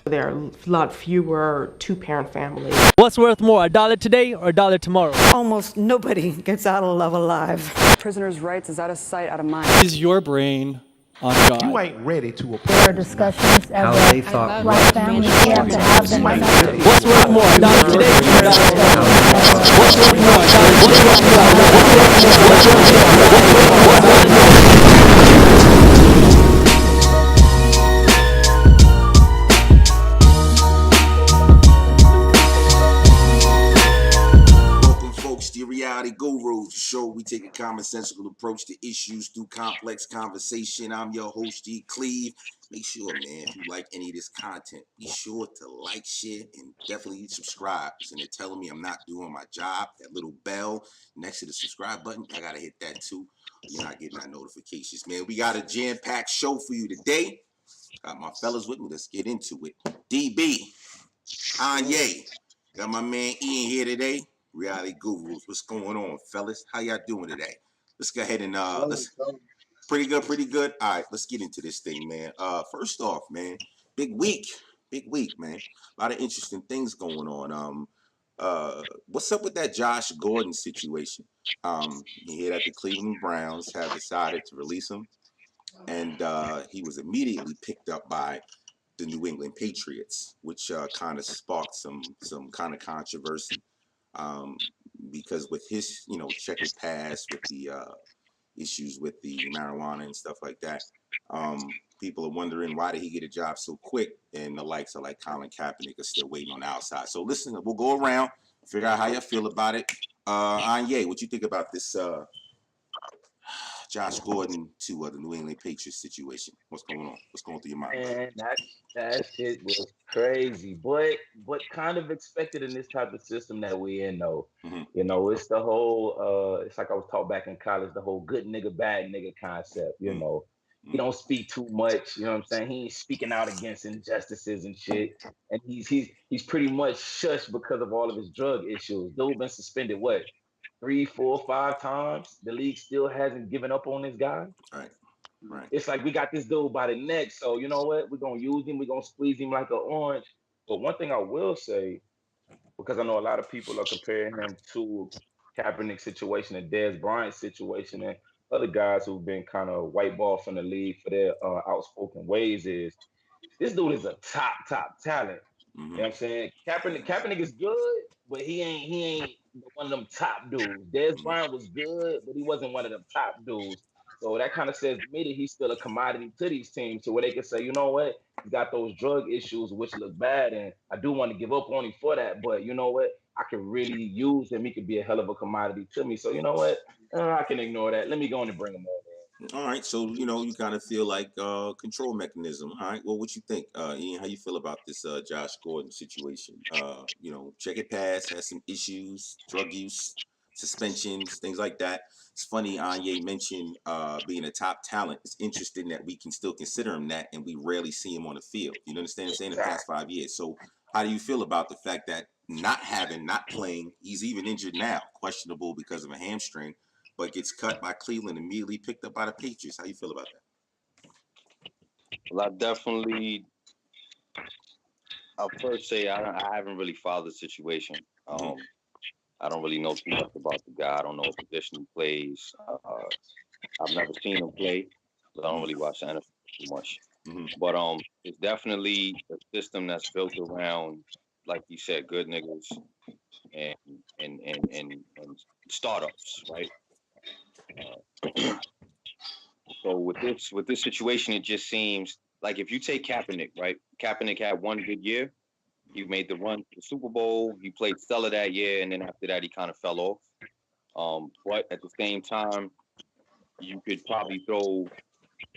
There are a lot fewer two-parent families. What's worth more, $1 today or $1 tomorrow? Almost nobody gets out of love alive. Prisoners' rights is out of sight, out of mind. Is your brain on God? You ain't ready to There are discussions how as they thought black families have to have them. What's worth more, $1 today or $1 tomorrow? What's worth more, $1 Reality Gurus, the show we take a commonsensical approach to issues through complex conversation. I'm your host, G. Cleve. Make sure, man, if you like any of this content, be sure to like, share, and definitely subscribe. And they're telling me I'm not doing my job. That little bell next to the subscribe button, I gotta hit that too. You're not getting our notifications, man. We got a jam-packed show for you today. Got my fellas with me. Let's get into it. DB, Anye, got my man Ian here today. Reality Gurus, what's going on, fellas? How y'all doing today? Let's go ahead and let's pretty good. All right, let's get into this thing, man. First off, man, big week, man. A lot of interesting things going on. What's up with that Josh Gordon situation? You hear that the Cleveland Browns have decided to release him, and he was immediately picked up by the New England Patriots, which kind of sparked some kind of controversy. Because with his, checkered past with the issues with the marijuana and stuff like that, people are wondering why did he get a job so quick, and the likes of like Colin Kaepernick are still waiting on the outside. So listen, we'll go around, figure out how you feel about it. Anye, what you think about this Josh Gordon to the New England Patriots situation? What's going on? What's going through your mind? Man, that shit was crazy, but kind of expected in this type of system that we in though. Mm-hmm. It's the whole it's like I was taught back in college, the whole good nigga, bad nigga concept, He don't speak too much, you know what I'm saying? He ain't speaking out against injustices and shit. And he's pretty much shushed because of all of his drug issues. Dude been suspended 3, 4, 5 times. The league still hasn't given up on this guy. Right. It's like we got this dude by the neck, so you know what? We're gonna use him. We're gonna squeeze him like an orange. But one thing I will say, because I know a lot of people are comparing him to Kaepernick's situation and Dez Bryant's situation and other guys who've been kind of whiteballed from the league for their outspoken ways, is this dude is a top talent. Mm-hmm. You know what I'm saying? Kaepernick is good, but he ain't one of them top dudes. Dez Bryant was good, but he wasn't one of them top dudes. So that kind of says to me that he's still a commodity to these teams, to where they can say, you know what, he's got those drug issues which look bad, and I do want to give up on him for that. But you know what, I can really use him. He could be a hell of a commodity to me. So you know what, I can ignore that. Let me go on and bring him on. All right, so you kind of feel like control mechanism. All right, well, what you think, Ian? How you feel about this Josh Gordon situation? Checkered past, has some issues, drug use, suspensions, things like that. It's funny, Anye mentioned being a top talent. It's interesting that we can still consider him that, and we rarely see him on the field. You understand what I'm saying? In the past 5 years. So, how do you feel about the fact that not playing, he's even injured now, questionable because of a hamstring, but gets cut by Cleveland, immediately picked up by the Patriots? How you feel about that? Well, I'll first say I haven't really followed the situation. I don't really know too much about the guy. I don't know what position he plays. I've never seen him play. I don't really watch the NFL too much. Mm-hmm. But it's definitely a system that's built around, like you said, good niggas and startups, right? So with this situation, it just seems like if you take Kaepernick, right? Kaepernick had one good year. He made the run to the Super Bowl. He played stellar that year, and then after that, he kind of fell off. But at the same time, you could probably throw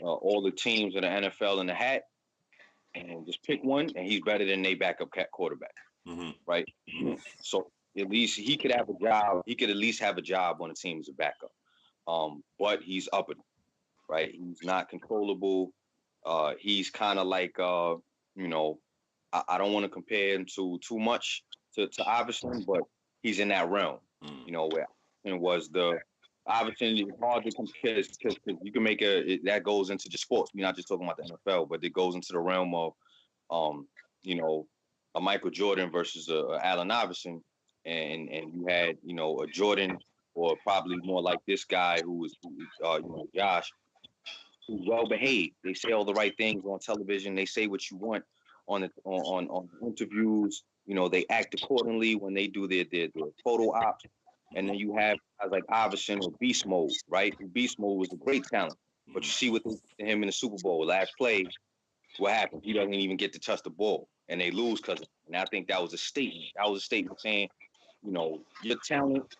all the teams in the NFL in the hat and just pick one, and he's better than their backup quarterback, right? So at least he could have a job. He could at least have a job on the team as a backup. But he's up and right. He's not controllable. He's kind of like I don't want to compare him to too much to Iverson, but he's in that realm, where Iverson was the Iverson. It's hard to compare because you can make that goes into just sports. We're not just talking about the NFL, but it goes into the realm of you know, a Michael Jordan versus a Allen Iverson, and you had, you know, a Jordan, or probably more like this guy you know, Josh, who's well behaved. They say all the right things on television. They say what you want on interviews. You know, they act accordingly when they do their photo ops. And then you have guys like Iverson or Beast Mode, right? Beast Mode was a great talent, but you see with him in the Super Bowl last play, what happened? He doesn't even get to touch the ball, and they lose because of it. And I think that was a statement. That was a statement saying, you know, your talent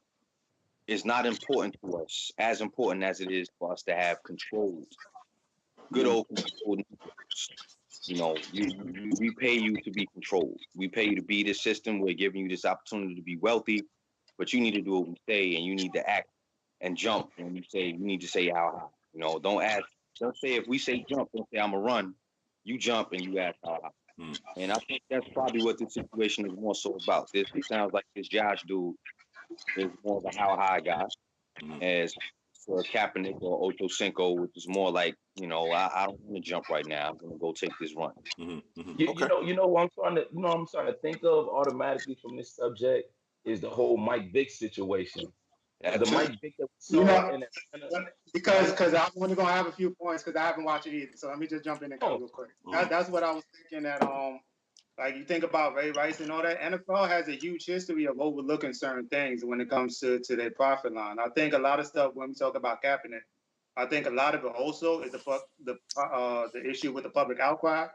is not important to us, as important as it is for us to have controls. Good old control. You know, we pay you to be controlled. We pay you to be this system. We're giving you this opportunity to be wealthy, but you need to do what we say, and you need to act and jump. And you need to say how high. You know, don't say if we say jump, don't say I'm a run. You jump and you ask how high. And I think that's probably what the situation is more so about. This it sounds like this Josh dude is more of a how high guy, as for Kaepernick or Ocho Cinco, which is more like, you know, I don't want to jump right now. I'm gonna go take this run. You know what I'm trying to think of automatically from this subject is the whole Mike Vick situation. That The too. Mike Vick that we saw You know, in Atlanta. because I'm only gonna have a few points because I haven't watched it either. So let me just jump in and go real quick. That's what I was thinking that like you think about Ray Rice and all that. NFL has a huge history of overlooking certain things when it comes to their profit line. I think a lot of stuff when we talk about Kaepernick, I think a lot of it also is the issue with the public outcry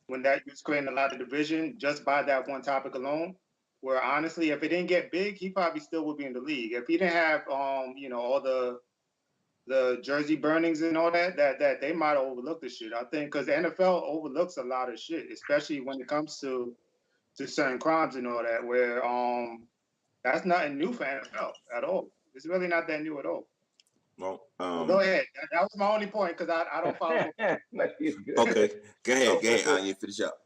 when that was creating a lot of division just by that one topic alone. Where honestly, if it didn't get big, he probably still would be in the league. If he didn't have you know, all the jersey burnings and all that they might have overlooked the shit. I think because the NFL overlooks a lot of shit, especially when it comes to certain crimes and all that, where that's nothing new for NFL at all. It's really not that new at all. Well, go ahead. That was my only point because I don't follow. Okay, go ahead, Anya, finish up.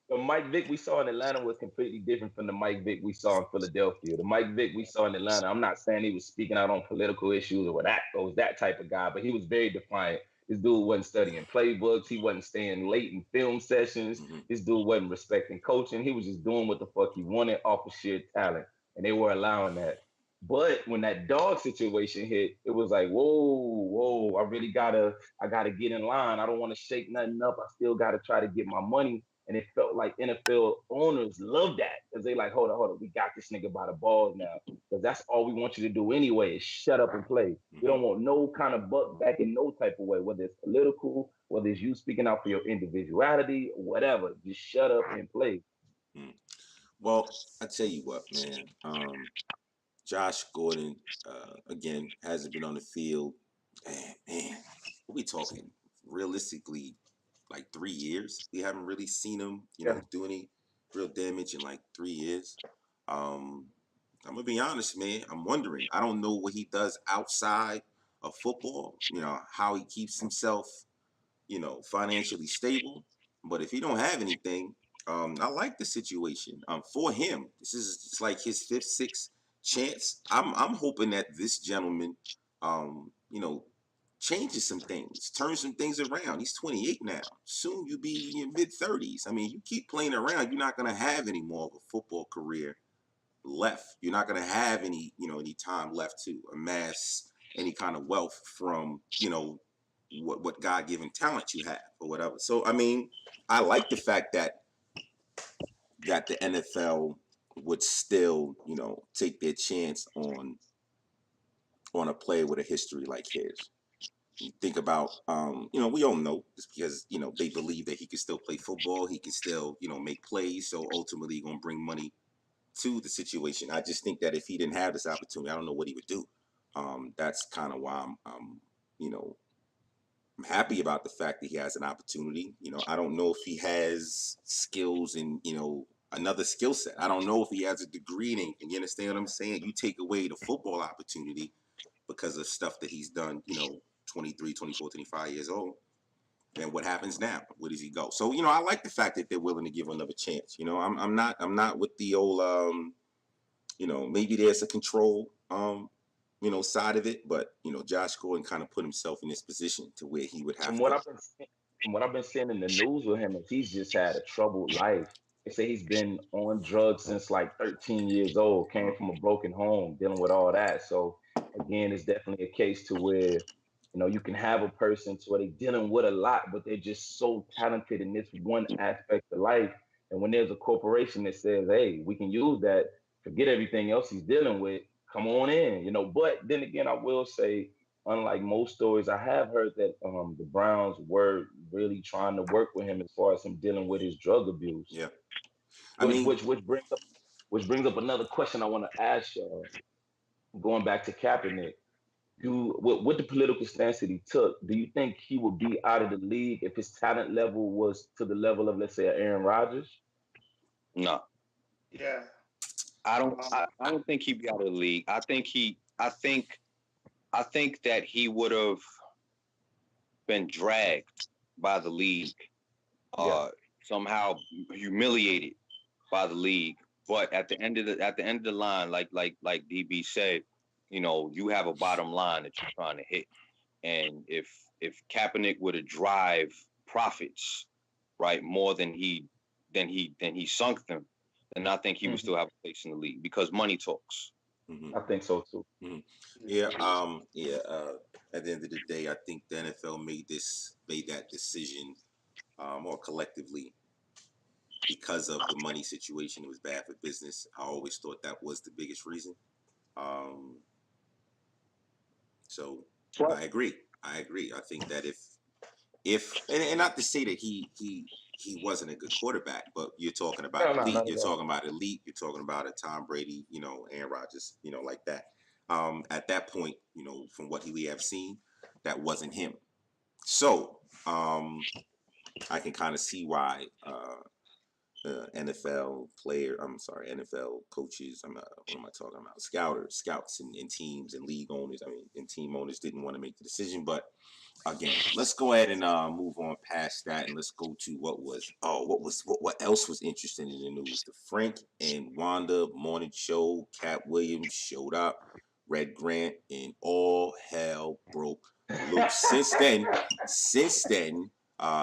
The Mike Vick we saw in Atlanta was completely different from the Mike Vick we saw in Philadelphia. The Mike Vick we saw in Atlanta, I'm not saying he was speaking out on political issues or was that type of guy, but he was very defiant. This dude wasn't studying playbooks. He wasn't staying late in film sessions. This dude wasn't respecting coaching. He was just doing what the fuck he wanted off of sheer talent, and they were allowing that. But when that dog situation hit, it was like, whoa, I gotta get in line. I don't want to shake nothing up. I still gotta try to get my money. And it felt like NFL owners love that because they like, hold on, we got this nigga by the balls now. Because that's all we want you to do anyway is shut up and play. We don't want no kind of buck back in no type of way, whether it's political, whether it's you speaking out for your individuality, or whatever. Just shut up and play. Well, I tell you what, man. Josh Gordon, again, hasn't been on the field. Man, what we talking? Realistically, like 3 years. We haven't really seen him, you know, do any real damage in like 3 years. I'm gonna be honest, man. I'm wondering. I don't know what he does outside of football. You know, how he keeps himself, you know, financially stable. But if he don't have anything, I like the situation. For him, it's like his fifth, sixth chance. I'm hoping that this gentleman, you know, changes some things, turns some things around. He's 28 now. Soon you'll be in your mid-30s. I mean, you keep playing around, you're not gonna have any more of a football career left. You're not gonna have any, you know, any time left to amass any kind of wealth from, you know, what God-given talent you have or whatever. So I mean, I like the fact that the NFL would still, you know, take their chance on a player with a history like his. You think about, you know, we all know just because, you know, they believe that he can still play football, he can still, you know, make plays. So ultimately, going to bring money to the situation. I just think that if he didn't have this opportunity, I don't know what he would do. That's kind of why you know, I'm happy about the fact that he has an opportunity. You know, I don't know if he has skills in, you know, another skill set. I don't know if he has a degree in anything. You understand what I'm saying? You take away the football opportunity because of stuff that he's done, you know, 23, 24, 25 years old. Then what happens now? Where does he go? So, you know, I like the fact that they're willing to give him another chance. You know, I'm not with the old, you know, maybe there's a control, you know, side of it, but you know, Josh Gordon kind of put himself in this position to where he would have From what I've been seeing in the news with him is he's just had a troubled life. They say he's been on drugs since like 13 years old, came from a broken home, dealing with all that. So again, it's definitely a case to where, you can have a person to where they're dealing with a lot, but they're just so talented in this one aspect of life. And when there's a corporation that says, hey, we can use that, forget everything else he's dealing with, come on in. But then again, I will say, unlike most stories, I have heard that the Browns were really trying to work with him as far as him dealing with his drug abuse. Yeah. I Which mean, which which brings up another question I want to ask y'all. Going back to Kaepernick, with the political stance that he took, do you think he would be out of the league if his talent level was to the level of, let's say, Aaron Rodgers? No, Yeah. I don't. I don't think he'd be out of the league. I think that he would have been dragged by the league, somehow humiliated by the league. But at the end of the line, like DB said, you have a bottom line that you're trying to hit. And if Kaepernick were to drive profits, right, more than he sunk them, then I think he would still have a place in the league because money talks. mhm, I think so too. mhm. Yeah. Yeah. At the end of the day, I think the NFL made that decision more collectively because of the money situation. It was bad for business. I always thought that was the biggest reason. Um, so But I agree. I think that and not to say that he wasn't a good quarterback, but you're talking about No, no, elite. not You're at all. talking about elite. You're talking about a Tom Brady, Aaron Rodgers, like that. At that point, from what we have seen, that wasn't him. So I can kind of see why NFL coaches, what am I talking about? Scouts and teams and league owners, and team owners didn't want to make the decision. But again, let's go ahead and move on past that, and let's go to what else was interesting in the news. The Frank and Wanda morning show. Katt Williams showed up, Red Grant, and all hell broke loose. Since then,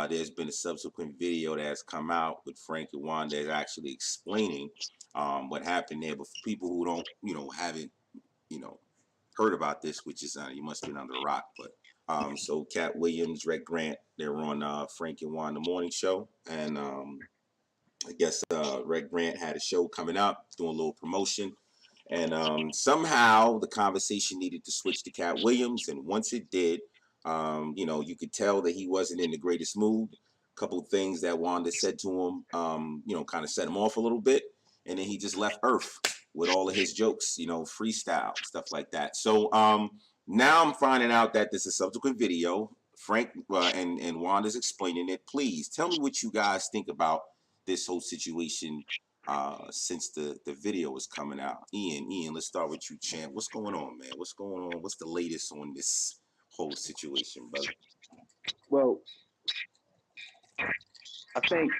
there's been a subsequent video that has come out with Frank and Wanda that's actually explaining what happened there. But for people who don't, haven't, you know, heard about this, which is you must be under a rock. But so Katt Williams, Red Grant, they're on Frank and Wanda morning show, and I guess Red Grant had a show coming up, doing a little promotion. And somehow the conversation needed to switch to Katt Williams. And once it did, you could tell that he wasn't in the greatest mood. A couple of things that Wanda said to him, kind of set him off a little bit. And then he just left Earth with all of his jokes, freestyle, stuff like that. So now I'm finding out that there's a subsequent video. Frank and Wanda's explaining it. Please tell me what you guys think about this whole situation since the video is coming out. Ian, let's start with you, champ. What's going on, man? What's going on? What's the latest on this whole situation, brother? well, I think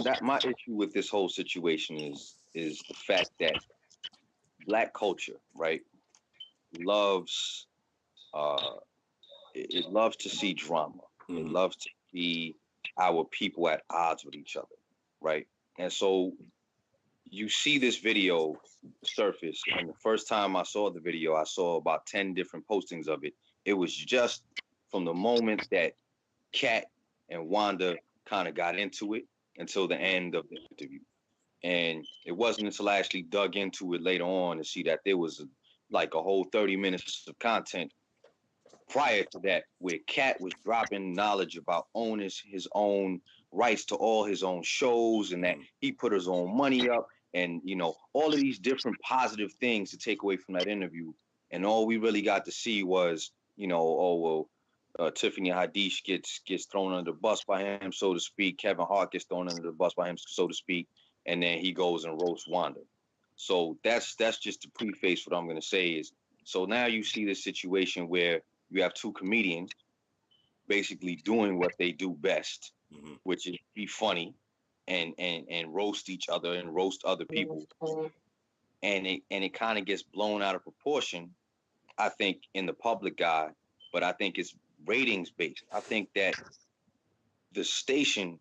that my issue with this whole situation is the fact that Black culture, right, loves it loves to see drama. It loves to see our people at odds with each other, right? And so you see this video surface, and the first time I saw the video, I saw about 10 different postings of it. It was just from the moment that Katt and Wanda kind of got into it until the end of the interview. And it wasn't until I actually dug into it later on to see that there was like a whole 30 minutes of content prior to that where Katt was dropping knowledge about owning his own rights to all his own shows, and that he put his own money up, and all of these different positive things to take away from that interview. And all we really got to see was Tiffany Haddish gets thrown under the bus by him, so to speak. Kevin Hart gets thrown under the bus by him, so to speak, and then he goes and roasts Wanda. So that's just to preface what I'm going to say is, so now you see this situation where you have two comedians basically doing what they do best, which is be funny and roast each other and roast other people. And it kind of gets blown out of proportion, I think, in the public eye, but I think it's ratings based. I think that the station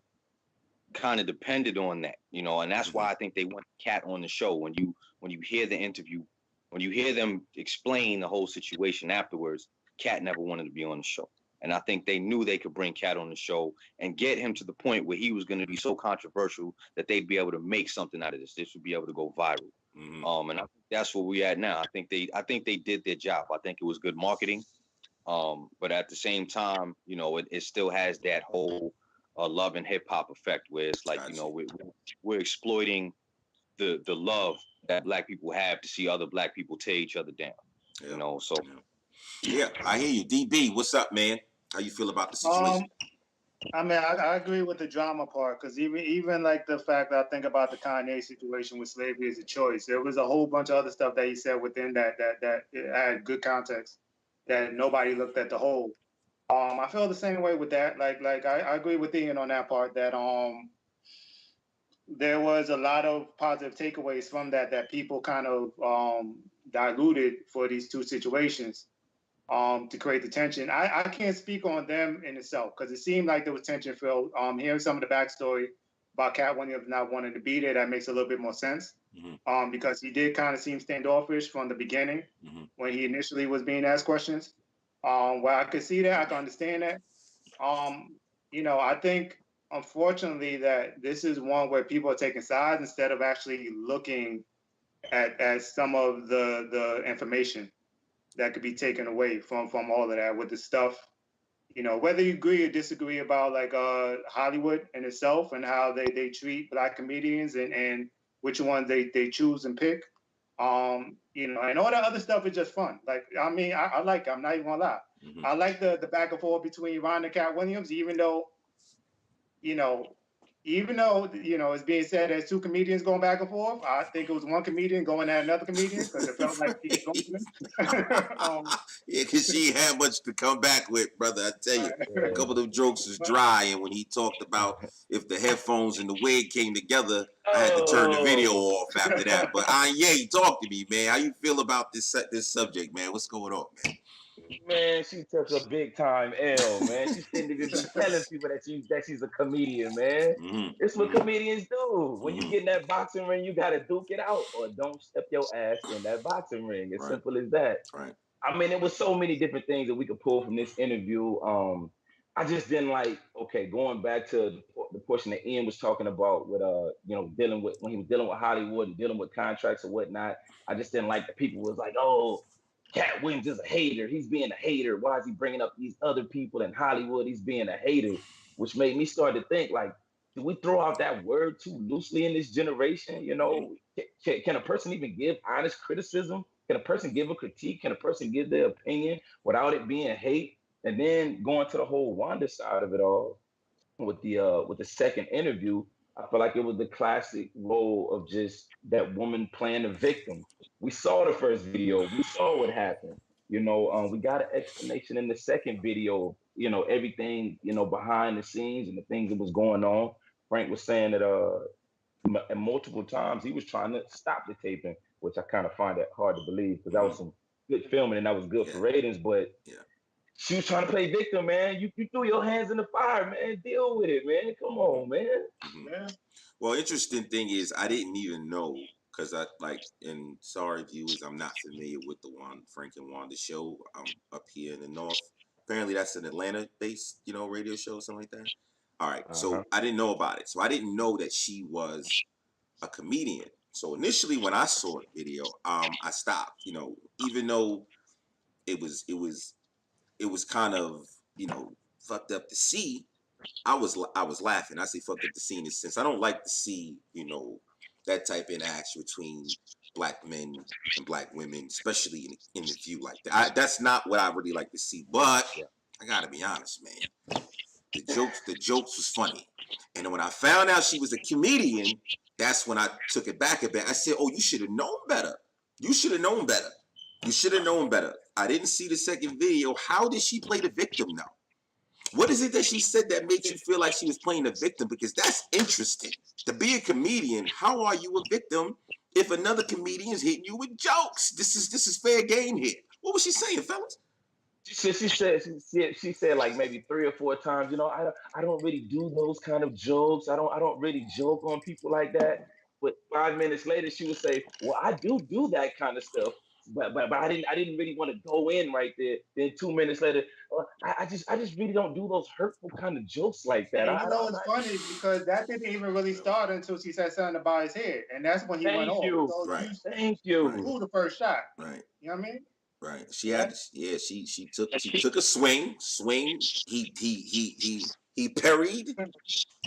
kind of depended on that, and that's why I think they want Katt on the show. When you hear the interview, when you hear them explain the whole situation afterwards, Katt never wanted to be on the show. And I think they knew they could bring Katt on the show and get him to the point where he was going to be so controversial that they'd be able to make something out of this. This would be able to go viral. And I think that's where we're at now. I think they did their job. I think it was good marketing. But at the same time, it still has that whole love and hip hop effect where it's like, we're exploiting the love that Black people have to see other Black people tear each other down. So. Yeah, I hear you. DB, what's up, man? How you feel about the situation? I mean, I agree with the drama part, because even like the fact that I think about the Kanye situation with slavery as a choice, there was a whole bunch of other stuff that he said within that it had good context that nobody looked at the whole. I feel the same way with that. Like I agree with Ian on that part, that there was a lot of positive takeaways from that people kind of diluted for these two situations. To create the tension. I can't speak on them in itself, because it seemed like there was tension filled. Hearing some of the backstory about Katt Williams not wanting to be there, that makes a little bit more sense. Because he did kind of seem standoffish from the beginning when he initially was being asked questions. Well, I could see that, I can understand that. I think, unfortunately, that this is one where people are taking sides instead of actually looking at some of the information that could be taken away from all of that with the stuff, whether you agree or disagree about like Hollywood in itself and how they treat Black comedians and which ones they choose and pick, and all that other stuff is just fun. Like, I mean, I like it. I'm not even gonna lie. I like the back and forth between Ron and Katt Williams, even though it's being said there's two comedians going back and forth. I think it was one comedian going at another comedian, because it felt like he was going to them. Yeah, because she had much to come back with, brother. I tell you, a couple of them jokes was dry, and when he talked about if the headphones and the wig came together, I had to turn the video off after that. But Anye, talk to me, man. How you feel about this subject, man? What's going on, man? Man, she took a big time L, man. She shouldn't even be telling people that she's a comedian, man. It's what comedians do. When you get in that boxing ring, you gotta duke it out, or don't step your ass in that boxing ring. As simple as that. Right. I mean, there was so many different things that we could pull from this interview. I just didn't like. Okay, going back to the portion that Ian was talking about with dealing with when he was dealing with Hollywood and dealing with contracts and whatnot. I just didn't like that people was like, oh, Katt Williams is a hater. He's being a hater. Why is he bringing up these other people in Hollywood? He's being a hater, which made me start to think, like, do we throw out that word too loosely in this generation? Can a person even give honest criticism? Can a person give a critique? Can a person give their opinion without it being hate? And then going to the whole Wanda side of it all with the second interview, I feel like it was the classic role of just that woman playing the victim. We saw the first video. We saw what happened. We got an explanation in the second video, everything, behind the scenes and the things that was going on. Frank was saying that multiple times he was trying to stop the taping, which I kind of find that hard to believe, because that was some good filming and that was good for ratings, but she was trying to play victim, man. You threw your hands in the fire, man. Deal with it, man. Come on, man. Well, interesting thing is I didn't even know, because and sorry viewers, I'm not familiar with the Frank and Wanda show. I'm up here in the North. Apparently that's an Atlanta-based, radio show or something like that. All right, so I didn't know about it. So I didn't know that she was a comedian. So initially when I saw the video, I stopped, even though it was kind of, fucked up to see. I was laughing. I say fucked up to see in the sense I don't like to see, that type of interaction between Black men and Black women, especially in the view like that. That's not what I really like to see. But I gotta be honest, man. The jokes was funny. And then when I found out she was a comedian, that's when I took it back a bit. I said, oh, you should have known better. You should have known better. You should have known better. I didn't see the second video. How did she play the victim now? What is it that she said that makes you feel like she was playing the victim? Because that's interesting. To be a comedian, how are you a victim if another comedian is hitting you with jokes? This is fair game here. What was she saying, fellas? She said like maybe 3 or 4 times. I don't really do those kind of jokes. I don't really joke on people like that. But 5 minutes later, she would say, "Well, I do that kind of stuff." But I didn't really want to go in right there. Then 2 minutes later, I just really don't do those hurtful kind of jokes like that. And you know it's funny because that didn't even really start until she said something about his head, and that's when he went Thank off. you. So Right. Thank you you. blew the first shot. Right. You know what I mean? Right. She had, yeah. She took a swing. He parried,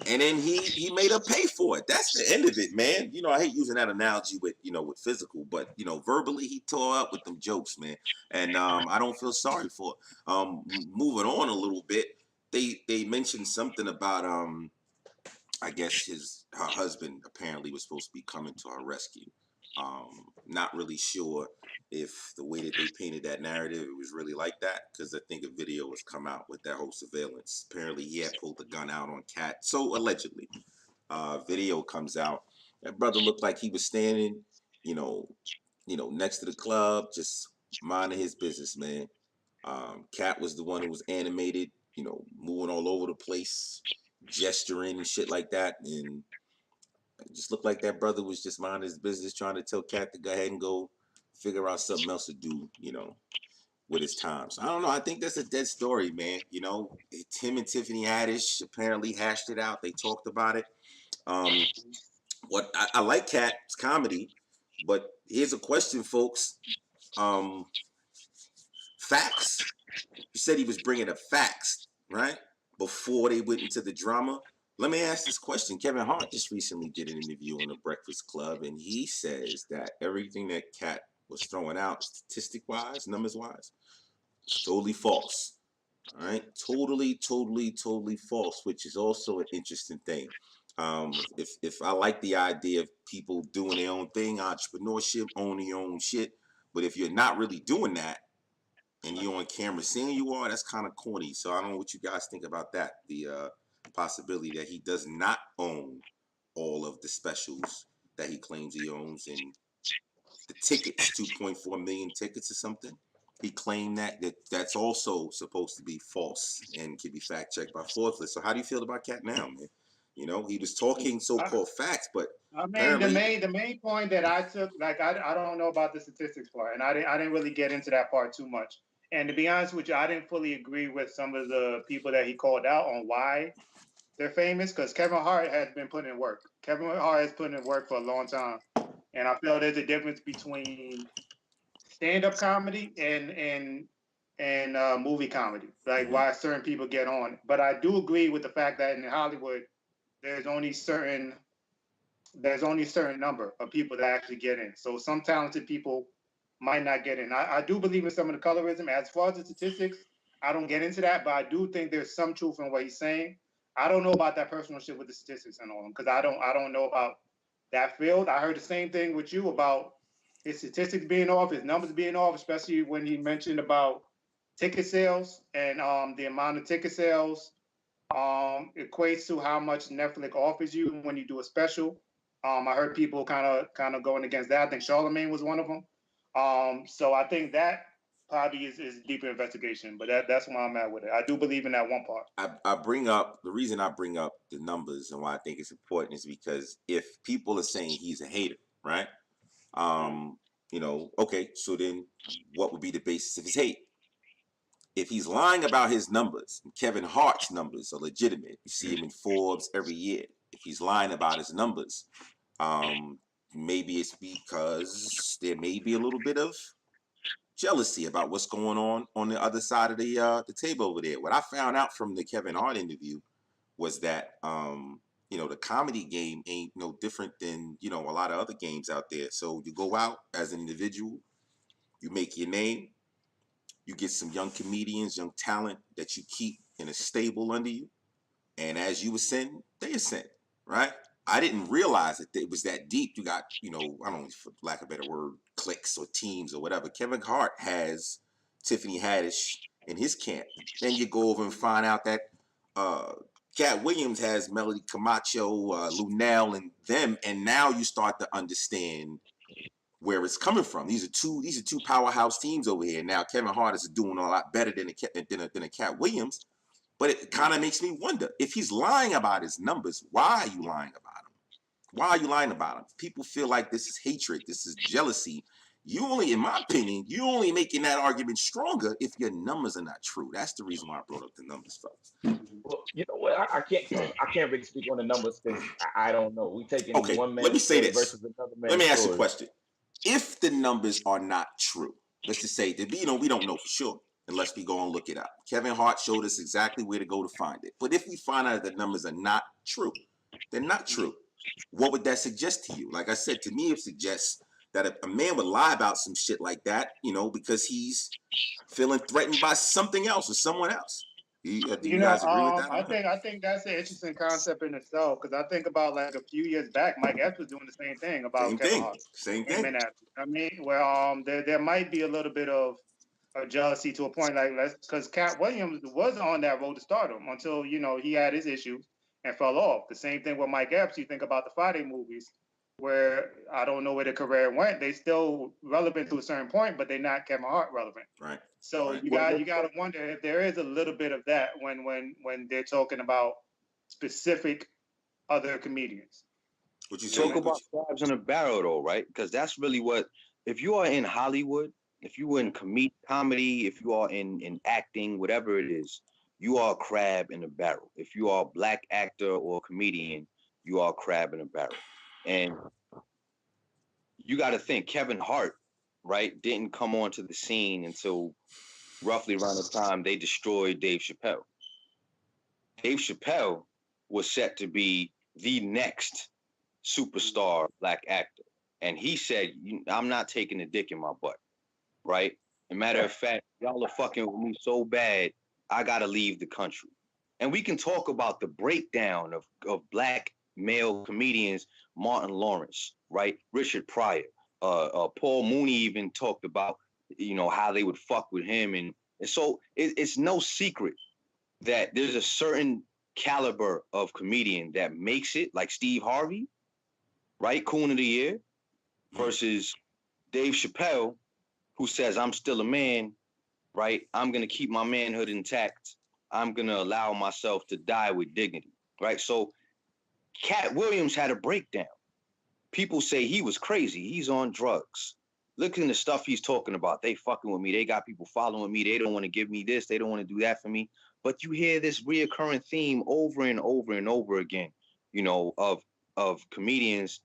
and then he made her pay for it. That's the end of it, man. I hate using that analogy with with physical, but verbally he tore up with them jokes, man. And I don't feel sorry for it. Moving on a little bit, they mentioned something about I guess her husband apparently was supposed to be coming to her rescue. Not really sure if the way that they painted that narrative it was really like that, because I think a video has come out with that whole surveillance. Apparently he had pulled the gun out on Katt. So allegedly, video comes out. That brother looked like he was standing, next to the club, just minding his business, man. Katt was the one who was animated, moving all over the place, gesturing and shit like that, and it just looked like that brother was just minding his business, trying to tell Katt to go ahead and go figure out something else to do, with his time. So I don't know. I think that's a dead story, man. Him and Tiffany Haddish apparently hashed it out. They talked about it. What I like Katt's comedy, but here's a question, folks. Facts. You said he was bringing the facts, right? Before they went into the drama. Let me ask this question. Kevin Hart just recently did an interview on the Breakfast Club, and he says that everything that Katt was throwing out, statistic-wise, numbers-wise, is totally false. All right? Totally false, which is also an interesting thing. If I like the idea of people doing their own thing, entrepreneurship, owning your own shit, but if you're not really doing that, and you on camera saying you are, that's kind of corny. So I don't know what you guys think about that. The possibility that he does not own all of the specials that he claims he owns, and the tickets, 2.4 million tickets or something. He claimed that's also supposed to be false and can be fact checked by Forthless. So how do you feel about Katt now, man? He was talking so-called facts, but I mean, apparently the main point that I took, like I don't know about the statistics part, and I didn't really get into that part too much. And to be honest with you, I didn't fully agree with some of the people that he called out on why they're famous, because Kevin Hart has been putting in work. Kevin Hart has put in work for a long time, and I feel there's a difference between stand-up comedy and movie comedy, like why certain people get on. But I do agree with the fact that in Hollywood, there's only certain number of people that actually get in. So some talented people might not get in. I do believe in some of the colorism. As far as the statistics, I don't get into that, but I do think there's some truth in what he's saying. I don't know about that personal shit with the statistics and all them, because I don't know about that field. I heard the same thing with you about his statistics being off, his numbers being off, especially when he mentioned about ticket sales and the amount of ticket sales equates to how much Netflix offers you when you do a special. I heard people kind of going against that. I think Charlemagne was one of them. So I think that probably is deeper investigation, but that's where I'm at with it. I do believe in that one part. I bring up the reason I bring up the numbers and why I think it's important is because if people are saying he's a hater, right? Okay, so then what would be the basis of his hate? If he's lying about his numbers, Kevin Hart's numbers are legitimate. You see him in Forbes every year. If he's lying about his numbers, maybe it's because there may be a little bit of jealousy about what's going on the other side of the table over there. What I found out from the Kevin Hart interview was that the comedy game ain't no different than a lot of other games out there. So you go out as an individual, you make your name, you get some young comedians, young talent that you keep in a stable under you, and as you ascend, they ascend, right? I didn't realize that it was that deep. You got, I don't know, for lack of a better word, cliques or teams or whatever. Kevin Hart has Tiffany Haddish in his camp. Then you go over and find out that Katt Williams has Melody Camacho, Lunel, and them, and now you start to understand where it's coming from. These are two powerhouse teams over here. Now Kevin Hart is doing a lot better than a Katt Williams, but it kind of makes me wonder if he's lying about his numbers. Why are you lying about him? Why are you lying about him? People feel like this is hatred, this is jealousy. You only, in my opinion, you only making that argument stronger if your numbers are not true. That's the reason why I brought up the numbers, fellas. Well, you know what? I can't really speak on the numbers because I don't know. We taking Okay, one let me man's say story this. versus another man's Let me ask you a story. question. If the numbers are not true, let's just say that we don't know for sure unless we go and look it up. Kevin Hart showed us exactly where to go to find it. But if we find out that the numbers are not true, they're not true. What would that suggest to you? Like I said, to me, it suggests that a man would lie about some shit like that, because he's feeling threatened by something else or someone else. Do you guys agree with that? I think that's an interesting concept in itself because I think about like a few years back, Mike Epps was doing the same thing about Kevin Hart. Same thing. I mean, well, there might be a little bit of jealousy to a point, like because Katt Williams was on that road to stardom until he had his issues and fell off. The same thing with Mike Epps. You think about the Friday movies, where I don't know where the career went. They still relevant to a certain point, but they're not Kevin Hart relevant. Right. So right. you got to wonder if there is a little bit of that when they're talking about specific other comedians. What you talk about crabs in a barrel, though, right? Because that's really what. If you are in Hollywood, if you are in comedy, if you are in acting, whatever it is, you are a crab in a barrel. If you are a black actor or comedian, you are a crab in a barrel. And you got to think Kevin Hart, right, didn't come onto the scene until roughly around the time they destroyed Dave Chappelle. Dave Chappelle was set to be the next superstar black actor. And he said, I'm not taking a dick in my butt, right? As a matter of fact, y'all are fucking with me so bad, I got to leave the country. And we can talk about the breakdown of black male comedians, Martin Lawrence, right? Richard Pryor, Paul Mooney even talked about, how they would fuck with him. And so it's no secret that there's a certain caliber of comedian that makes it, like Steve Harvey, right? Coon of the Year, versus Dave Chappelle, who says, I'm still a man, right? I'm going to keep my manhood intact. I'm going to allow myself to die with dignity, right? So Katt Williams had a breakdown. People say he was crazy. He's on drugs. Look at the stuff he's talking about. They fucking with me. They got people following me. They don't want to give me this. They don't want to do that for me. But you hear this reoccurring theme over and over and over again, of comedians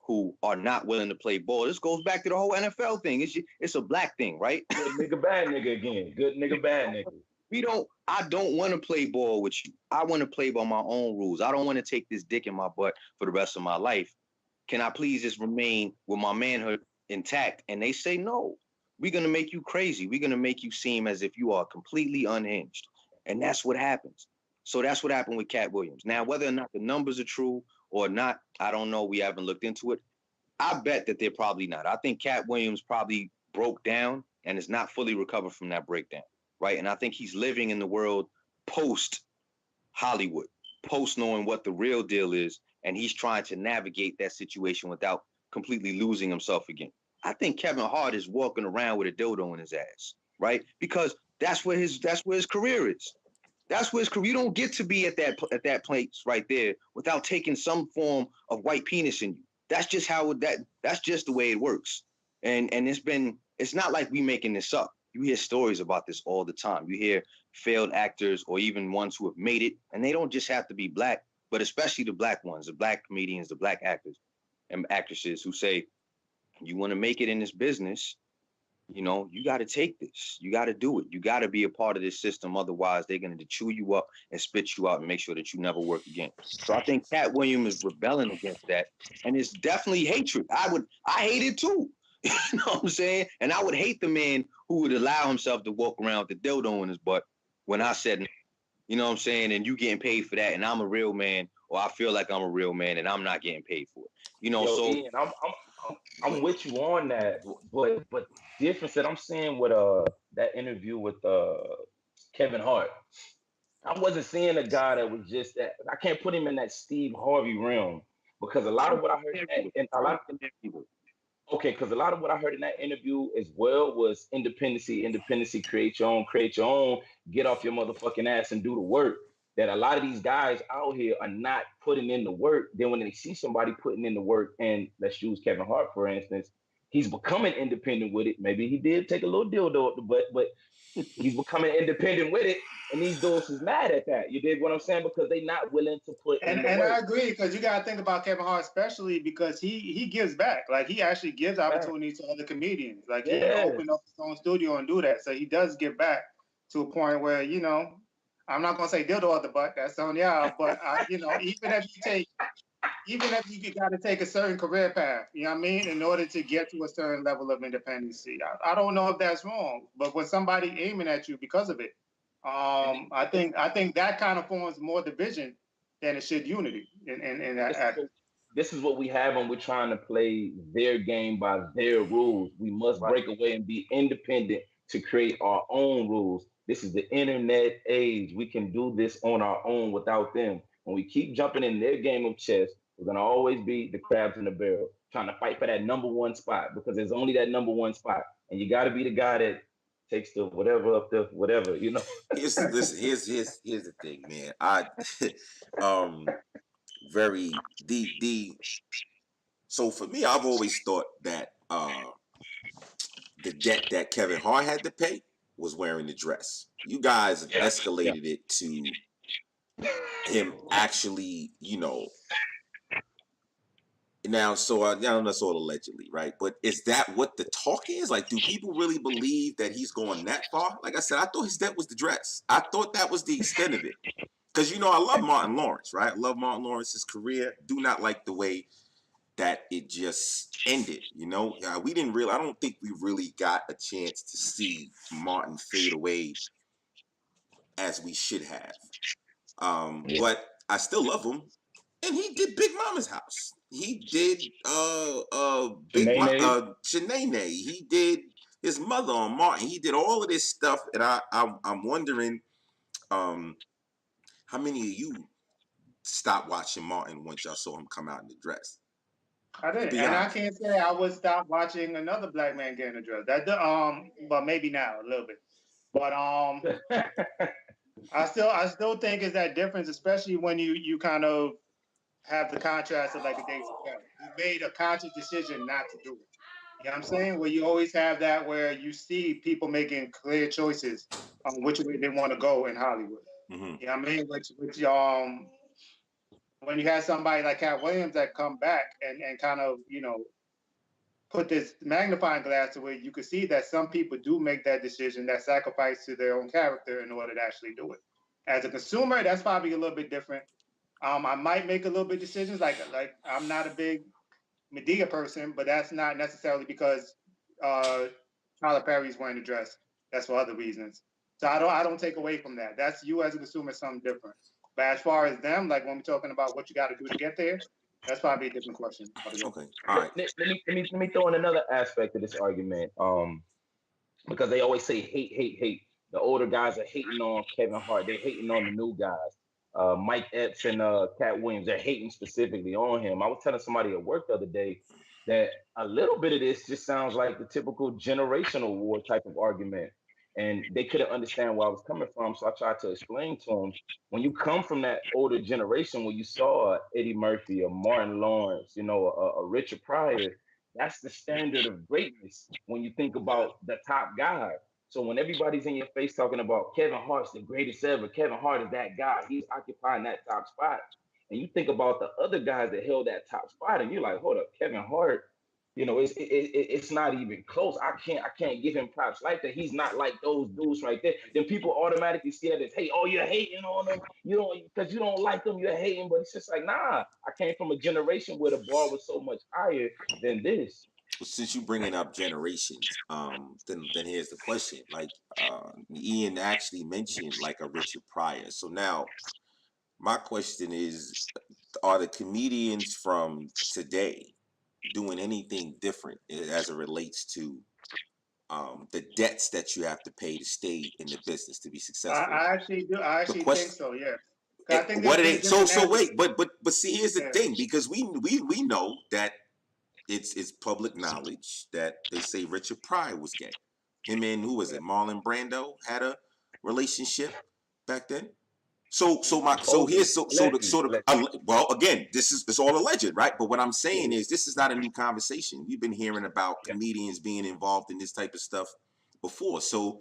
who are not willing to play ball. This goes back to the whole NFL thing. It's a black thing, right? Good nigga, bad nigga again. Good nigga, bad nigga. I don't want to play ball with you. I want to play by my own rules. I don't want to take this dick in my butt for the rest of my life. Can I please just remain with my manhood intact? And they say, no, we're going to make you crazy. We're going to make you seem as if you are completely unhinged. And that's what happens. So that's what happened with Katt Williams. Now, whether or not the numbers are true or not, I don't know. We haven't looked into it. I bet that they're probably not. I think Katt Williams probably broke down and is not fully recovered from that breakdown, right? And I think he's living in the world post-Hollywood, post knowing what the real deal is, and he's trying to navigate that situation without completely losing himself again. I think Kevin Hart is walking around with a dildo in his ass, right? Because that's where his career is. That's where his career. You don't get to be at that place right there without taking some form of white penis in you. That's just that's just the way it works. And it's not like we making this up. You hear stories about this all the time. You hear failed actors or even ones who have made it, and they don't just have to be black, but especially the black ones, the black comedians, the black actors and actresses who say, you want to make it in this business, you got to take this. You got to do it. You got to be a part of this system. Otherwise, they're going to chew you up and spit you out and make sure that you never work again. So I think Katt Williams is rebelling against that. And it's definitely hatred. I hate it too. You know what I'm saying? And I would hate the man who would allow himself to walk around with the dildo in his butt when I said, you know what I'm saying? And you getting paid for that. And I'm a real man, or I feel like I'm a real man and I'm not getting paid for it. Ian, I'm with you on that, but difference that I'm seeing with that interview with Kevin Hart, I wasn't seeing a guy that was just that. I can't put him in that Steve Harvey realm because a lot of what I heard and a lot of Okay, because a lot of what I heard in that interview as well was independency, create your own, get off your motherfucking ass and do the work. That a lot of these guys out here are not putting in the work. Then when they see somebody putting in the work, and let's use Kevin Hart for instance, he's becoming independent with it. Maybe he did take a little dildo up the butt, but he's becoming independent with it. And these dudes is mad at that. You dig what I'm saying? Because they not willing to put in the And work. I agree, because you gotta think about Kevin Hart, especially because he gives back. Like he actually gives opportunities to other comedians. Like he opened up his own studio and do that. So he does give back to a point where, you know, I'm not gonna say dildo at the butt, that's on y'all, but you know, even if you gotta take a certain career path, you know what I mean, in order to get to a certain level of independency. I don't know if that's wrong, but when somebody aiming at you because of it, I think that kind of forms more division than it should unity in that act. This is what we have when we're trying to play their game by their rules. We must break away and be independent to create our own rules. This is the internet age. We can do this on our own without them. When we keep jumping in their game of chess, we're gonna always be the crabs in the barrel, trying to fight for that number one spot, because there's only that number one spot, and you got to be the guy that takes the whatever up the whatever, you know. Here's the thing, man. Very so for me, I've always thought that the debt that Kevin Hart had to pay was wearing the dress. You guys have escalated it to him actually, you know. Now, so I know that's all allegedly, right? But is that what the talk is? Like, do people really believe that he's going that far? Like I said, I thought his debt was the dress. I thought that was the extent of it. Because, you know, I love Martin Lawrence, right? I love Martin Lawrence's career. Do not like the way that it just ended, you know? I don't think we really got a chance to see Martin fade away as we should have. But I still love him. And he did Big Mama's House. He did Shanae. He did his mother on Martin. He did all of this stuff, and I'm wondering how many of you stopped watching Martin once y'all saw him come out in the dress? I did, and I can't say I would stop watching another black man get in a dress. That but maybe now a little bit. But I still think it's that difference, especially when you kind of have the contrast of like a Dave Chappelle. He made a conscious decision not to do it. You know what I'm saying? Where you always have that where you see people making clear choices on which way they want to go in Hollywood. Mm-hmm. You know what I mean? Which when you have somebody like Katt Williams that come back and kind of, you know, put this magnifying glass to where you could see that some people do make that decision, that sacrifice to their own character in order to actually do it. As a consumer, that's probably a little bit different. I might make a little bit decisions like I'm not a big Medea person, but that's not necessarily because Tyler Perry's wearing a dress. That's for other reasons. So I don't take away from that. That's you as a consumer, something different. But as far as them, like when we're talking about what you got to do to get there, that's probably a different question. Okay, all right. Let me throw in another aspect of this argument. Because they always say hate. The older guys are hating on Kevin Hart. They're hating on the new guys. Mike Epps and Katt Williams, they're hating specifically on him. I was telling somebody at work the other day that a little bit of this just sounds like the typical generational war type of argument. And they couldn't understand where I was coming from. So I tried to explain to them, when you come from that older generation, where you saw Eddie Murphy, or Martin Lawrence, you know, a Richard Pryor, that's the standard of greatness when you think about the top guy. So when everybody's in your face talking about Kevin Hart's the greatest ever, Kevin Hart is that guy, he's occupying that top spot. And you think about the other guys that held that top spot, and you're like, hold up, Kevin Hart, you know, it's not even close. I can't give him props like that. He's not like those dudes right there. Then people automatically see that as, hey, oh, you're hating on them. You don't, because you don't like them, you're hating. But it's just like, nah, I came from a generation where the bar was so much higher than this. Since you bringing up generations, then here's the question. Like Ian actually mentioned like a Richard Pryor. So now my question is, are the comedians from today doing anything different as it relates to the debts that you have to pay to stay in the business to be successful? I actually do. I actually think so. Yeah. I think what are they? So wait, but see, here's the thing, because we know that it's public knowledge that they say Richard Pryor was gay. Him and who was it? Marlon Brando had a relationship back then. So here's well, again, it's all alleged, right? But what I'm saying is this is not a new conversation. We've been hearing about comedians being involved in this type of stuff before. So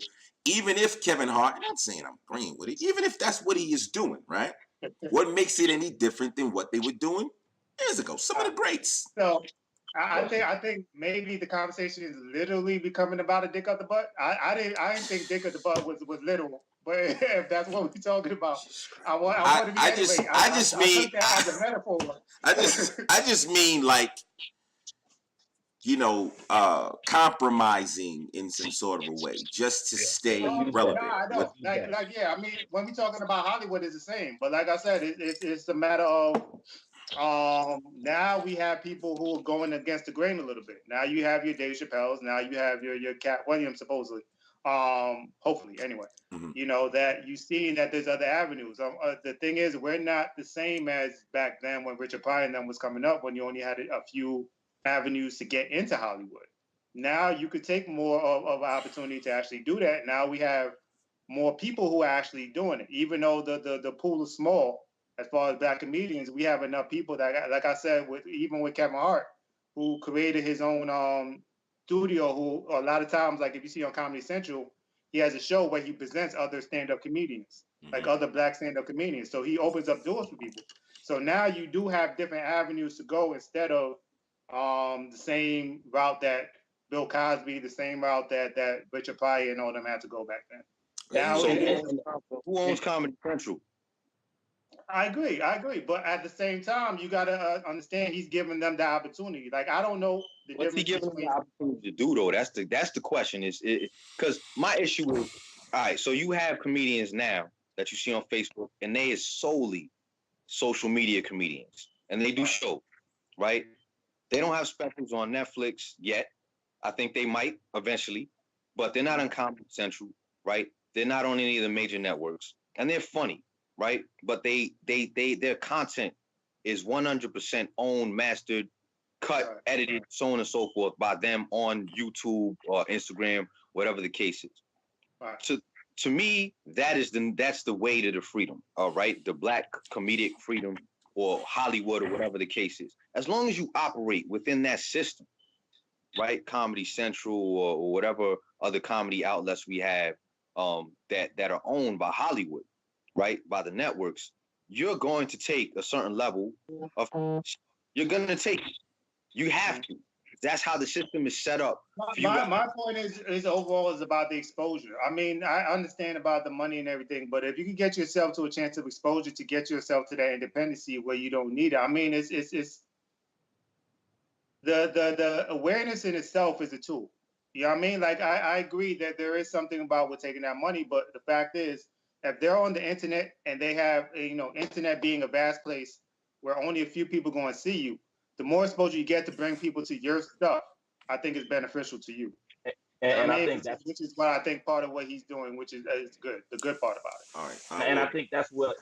even if Kevin Hart, and I'm saying I'm agreeing with it, even if that's what he is doing, right? What makes it any different than what they were doing years ago? Some of the greats. So I think maybe the conversation is literally becoming about a dick up the butt. I didn't think dick up the butt was literal, but if that's what we're talking about, I took that as a metaphor. I just mean like, you know, compromising in some sort of a way just to stay relevant. I know. I mean, when we're talking about Hollywood, it's the same. But like I said, it's a matter of now we have people who are going against the grain a little bit. Now you have your Dave Chappelle's. Now you have your Katt Williams, supposedly. Hopefully, anyway. Mm-hmm. You know, that you see that there's other avenues. The thing is, we're not the same as back then when Richard Pryor and them was coming up, when you only had a few avenues to get into Hollywood. Now you could take more of an opportunity to actually do that. Now we have more people who are actually doing it. Even though the pool is small as far as black comedians, we have enough people that, like I said, even with Kevin Hart, who created his own studio, who a lot of times, like if you see on Comedy Central, he has a show where he presents other stand-up comedians, like other black stand-up comedians. So he opens up doors for people. So now you do have different avenues to go instead of the same route that Bill Cosby, the same route that Richard Pryor and all them had to go back then. Now, who owns Comedy Central? I agree. But at the same time, you got to understand he's giving them the opportunity. Like, I don't know the What's he giving them the opportunity to do, though? That's the question. Is because my issue is, all right, so you have comedians now that you see on Facebook, and they is solely social media comedians, and they do shows, right? They don't have specials on Netflix yet. I think they might eventually, but they're not on Comedy Central, right? They're not on any of the major networks, and they're funny, right? But their content is 100% owned, mastered, cut, edited, so on and so forth by them on YouTube or Instagram, whatever the case is. Right. To me, that's the way to the freedom, right? The black comedic freedom, or Hollywood, or whatever the case is. As long as you operate within that system, right? Comedy Central or whatever other comedy outlets we have that are owned by Hollywood, right? By the networks, you're going to take a certain level of, you're going to take it. You have to. That's how the system is set up. My point is overall is about the exposure. I mean, I understand about the money and everything, but if you can get yourself to a chance of exposure to get yourself to that independency where you don't need it, I mean, it's the awareness in itself is a tool. You know what I mean? Like, I agree that there is something about with taking that money, but the fact is, if they're on the internet and they have, internet being a vast place where only a few people going to see you, the more exposure you get to bring people to your stuff, I think is beneficial to you. And I think which is what I think part of what he's doing, which is good. The good part about it. All right. And I think that's what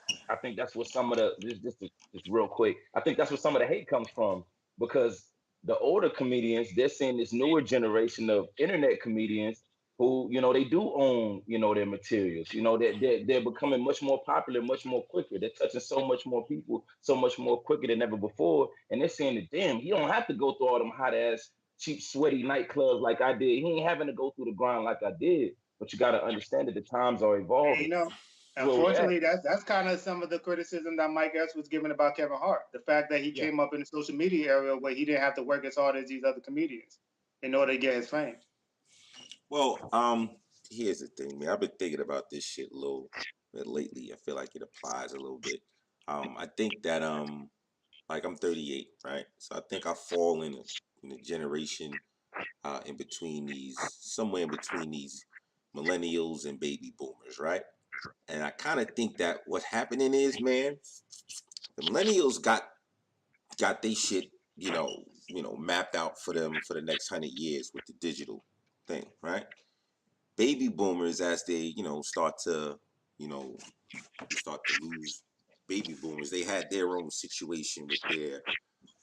some of the just real quick. I think that's where some of the hate comes from, because the older comedians, they're seeing this newer generation of internet comedians who, they do own, their materials. They're becoming much more popular, much more quicker. They're touching so much more people, so much more quicker than ever before. And they're saying that, damn, he don't have to go through all them hot ass, cheap, sweaty nightclubs like I did. He ain't having to go through the grind like I did. But you got to understand that the times are evolving. Unfortunately, that's kind of some of the criticism that Mike Epps was giving about Kevin Hart. The fact that he came up in the social media area where he didn't have to work as hard as these other comedians in order to get his fame. Well, here's the thing, man. I've been thinking about this shit a little bit lately. I feel like it applies a little bit. I think that like I'm 38, right? So I think I fall in a generation somewhere in between these millennials and baby boomers, right? And I kind of think that what's happening is, man, the millennials got they shit, mapped out for them for the next 100 years with the digital thing, right? Baby boomers, as they, start to lose baby boomers, they had their own situation with their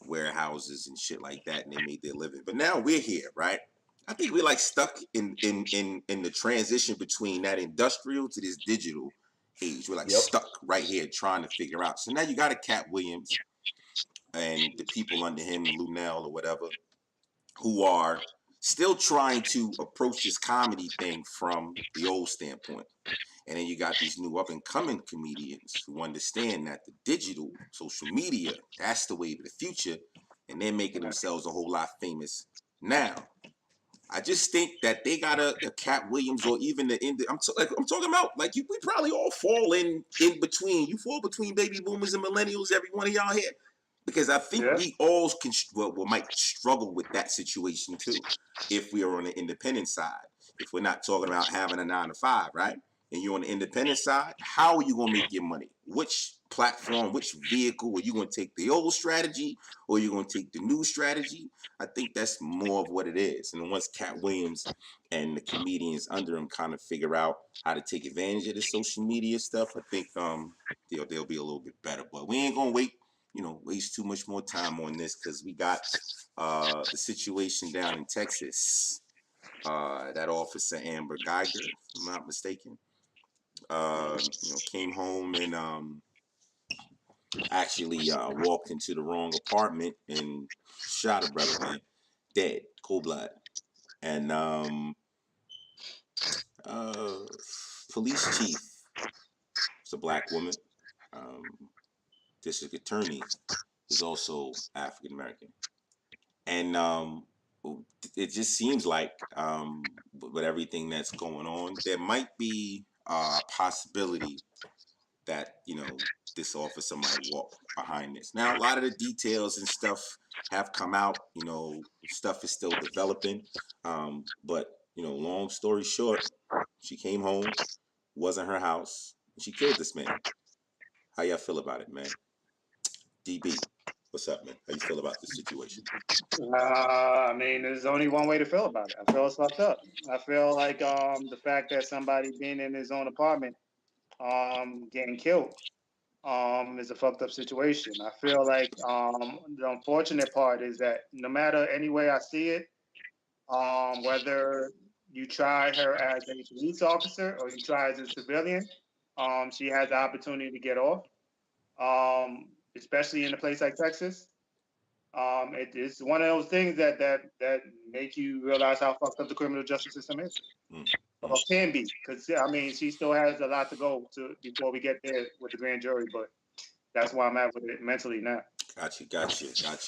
warehouses and shit like that, and they made their living. But now we're here, right? I think we're like stuck in the transition between that industrial to this digital age. We're like stuck right here trying to figure out. So now you got a Katt Williams and the people under him, Lunel or whatever, who are still trying to approach this comedy thing from the old standpoint. And then you got these new up and coming comedians who understand that the digital social media, that's the wave of the future, and they're making themselves a whole lot famous now. I just think that they got a Katt Williams or even I'm talking about like we probably all fall in between. You fall between baby boomers and millennials, every one of y'all here, because I think we all might struggle with that situation too, if we are on the independent side. If we're not talking about having a 9-to-5, right? And you're on the independent side, how are you gonna make your money? Which platform, which vehicle? Are you gonna take the old strategy or are you gonna take the new strategy? I think that's more of what it is. And once Katt Williams and the comedians under him kind of figure out how to take advantage of the social media stuff, I think they'll be a little bit better. But we ain't gonna waste too much more time on this because we got the situation down in Texas. That officer Amber Geiger, if I'm not mistaken, came home and actually walked into the wrong apartment and shot a brother, man, dead, cold blood. And police chief, it's a black woman. District attorney is also African American, and it just seems like with everything that's going on, there might be a possibility that this officer might walk behind this. Now, a lot of the details and stuff have come out. Stuff is still developing, but long story short, she came home, wasn't her house, and she killed this man. How y'all feel about it, man? DB, what's up, man? How you feel about this situation? I mean, there's only one way to feel about it. I feel it's fucked up. I feel like the fact that somebody being in his own apartment getting killed is a fucked up situation. I feel like the unfortunate part is that no matter any way I see it, whether you try her as a police officer or you try as a civilian, she has the opportunity to get off, especially in a place like Texas. It's one of those things that make you realize how fucked up the criminal justice system is, or can be. Because I mean, she still has a lot to go to before we get there with the grand jury. But that's why I'm at with it mentally now. Got you.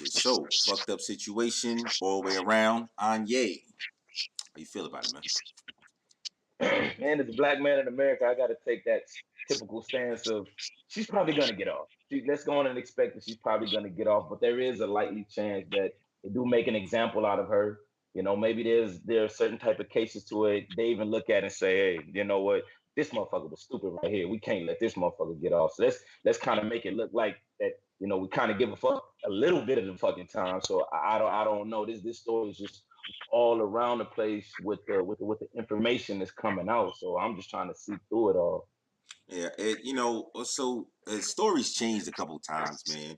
So fucked up situation all the way around. Anye, how you feel about it, man? Man, as a black man in America, I got to take that typical stance of she's probably going to get off. Let's go on and expect that she's probably going to get off, but there is a likely chance that they do make an example out of her. Maybe there are certain type of cases to it. They even look at it and say, hey, you know what? This motherfucker was stupid right here. We can't let this motherfucker get off. So let's kind of make it look like that. We kind of give a fuck a little bit of the fucking time. So I don't know. This story is just all around the place with the information that's coming out. So I'm just trying to see through it all. Yeah, so stories changed a couple times, man.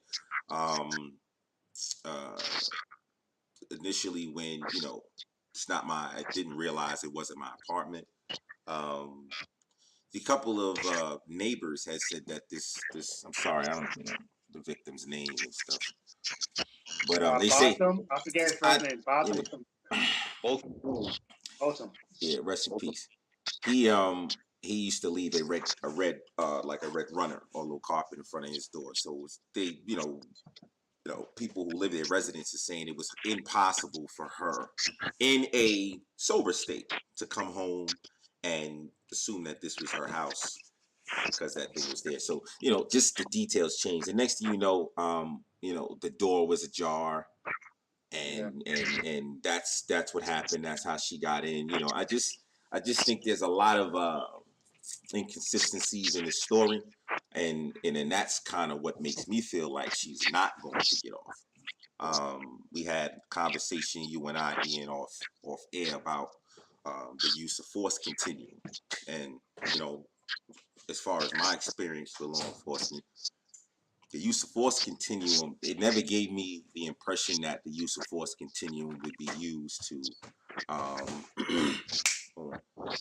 Initially when, I didn't realize it wasn't my apartment. The couple of neighbors had said that this, I'm sorry, I don't know the victim's name and stuff. But they say, I forget his first name. Botham. Botham. Yeah, rest in peace. He used to leave a red runner or a little carpet in front of his door. So they, people who live there, residents, are saying it was impossible for her in a sober state to come home and assume that this was her house because that thing was there. So, just the details changed. The next thing you know, the door was ajar. And that's what happened. That's how she got in. I just think there's a lot of inconsistencies in the story, and then that's kind of what makes me feel like she's not going to get off. We had a conversation, you and I, Ian, off air about the use of force continuum, and as far as my experience with law enforcement, The use of force continuum, it never gave me the impression that the use of force continuum would be used to, hold on.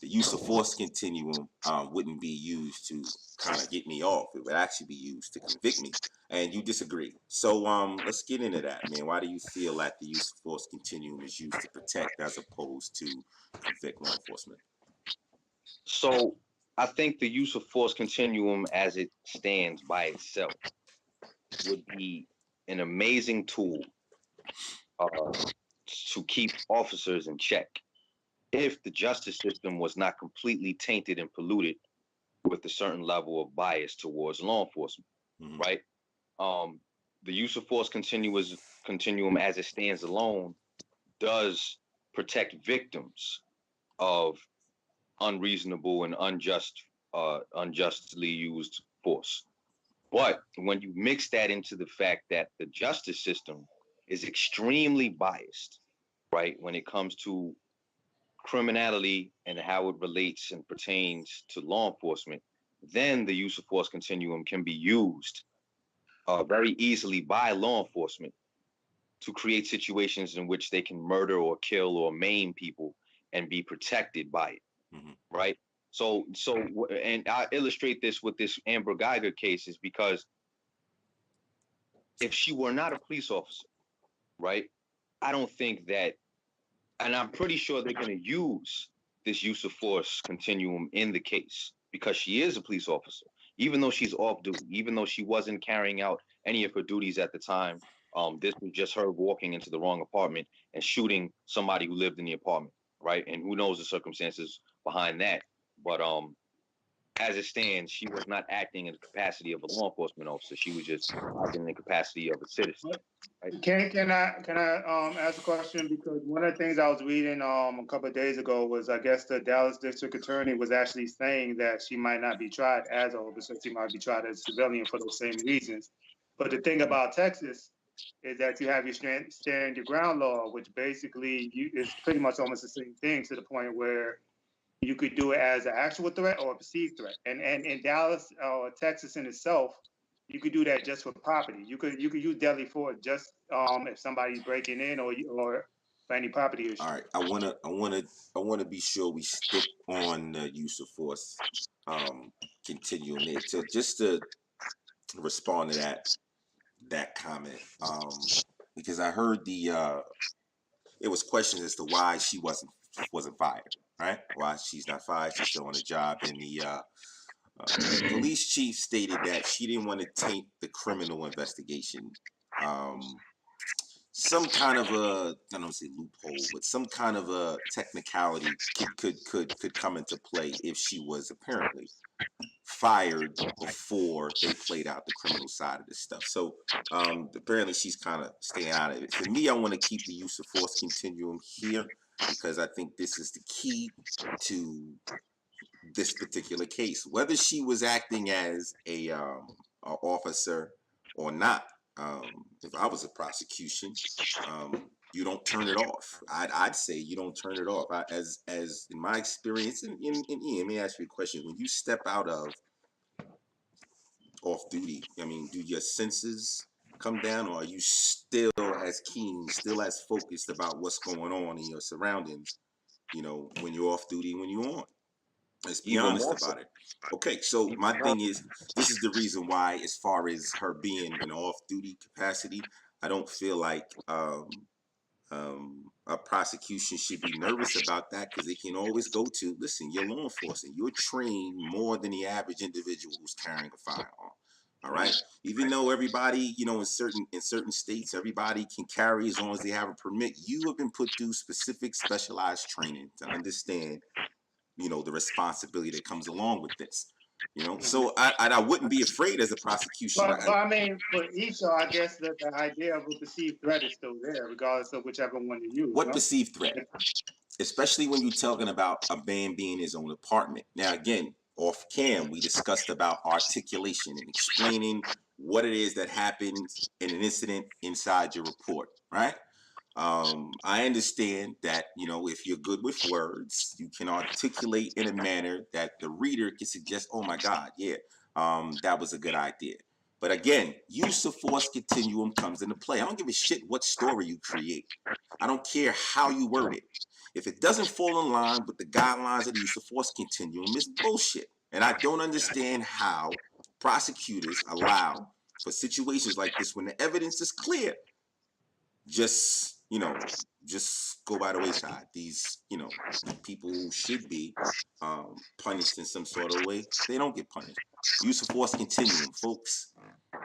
The use of force continuum wouldn't be used to kind of get me off. It would actually be used to convict me. And you disagree. So let's get into that, man. Why do you feel that the use of force continuum is used to protect as opposed to convict law enforcement? So I think the use of force continuum as it stands by itself would be an amazing tool to keep officers in check if the justice system was not completely tainted and polluted with a certain level of bias towards law enforcement, right? The use of force continuum as it stands alone does protect victims of unreasonable and unjustly used force. But when you mix that into the fact that the justice system is extremely biased, right, when it comes to criminality and how it relates and pertains to law enforcement, then the use of force continuum can be used very easily by law enforcement to create situations in which they can murder or kill or maim people and be protected by it, right? So, and I illustrate this with this Amber Geiger case is because if she were not a police officer, right, I don't think that, and I'm pretty sure they're going to use this use of force continuum in the case because she is a police officer, even though she's off duty, even though she wasn't carrying out any of her duties at the time. This was just her walking into the wrong apartment and shooting somebody who lived in the apartment, right? And who knows the circumstances behind that. But as it stands, she was not acting in the capacity of a law enforcement officer. She was just acting in the capacity of a citizen. Right? Can I ask a question? Because one of the things I was reading a couple of days ago was I guess the Dallas District Attorney was actually saying that she might not be tried as an officer, she might be tried as a civilian for those same reasons. But the thing about Texas is that you have your stand your ground law, which basically is pretty much almost the same thing to the point where you could do it as an actual threat or a perceived threat. And in Dallas or Texas in itself, you could do that just for property. You could use deadly force just if somebody's breaking in or for any property issue. All right, I wanna be sure we stick on the use of force continuum there. So just to respond to that comment, because I heard it was questions as to why she wasn't fired, right? Why she's not fired, she's still on the job, and the police chief stated that she didn't want to taint the criminal investigation. Some kind of a, I don't say loophole, but some kind of a technicality could come into play if she was apparently fired before they played out the criminal side of this stuff. So apparently she's kind of staying out of it. For me, I want to keep the use of force continuum here because I think this is the key to this particular case. Whether she was acting as a officer or not, if I was a prosecution, you don't turn it off. I'd say you don't turn it off. As in my experience, and Ian, let me ask you a question. When you step out of off duty, I mean, do your senses come down, or are you still as keen, still as focused about what's going on in your surroundings, you know, when you're off duty and when you're on? Let's be honest about it. Okay, so my thing is, this is the reason why, as far as her being in off-duty capacity, I don't feel like a prosecution should be nervous about that, because they can always go to, listen, you're law enforcement, you're trained more than the average individual who's carrying a firearm. All right, even though everybody, you know, in certain states, everybody can carry as long as they have a permit. You have been put through specific specialized training to understand, you know, the responsibility that comes along with this, you know. So I wouldn't be afraid as a prosecution. But I mean, for each, I guess that the idea of a perceived threat is still there, regardless of whichever one you use. What perceived threat? Especially when you're talking about a man being in his own apartment. Now, again, off cam, we discussed about articulation and explaining what it is that happens in an incident inside your report, right? I understand that, you know, if you're good with words, you can articulate in a manner that the reader can suggest, oh my God, yeah, that was a good idea. But again, use of force continuum comes into play. I don't give a shit what story you create. I don't care how you word it. If it doesn't fall in line with the guidelines of the use of force continuum, it's bullshit. And I don't understand how prosecutors allow for situations like this when the evidence is clear, just go by the wayside. These people who should be punished in some sort of way, they don't get punished. Use of force continuum, folks.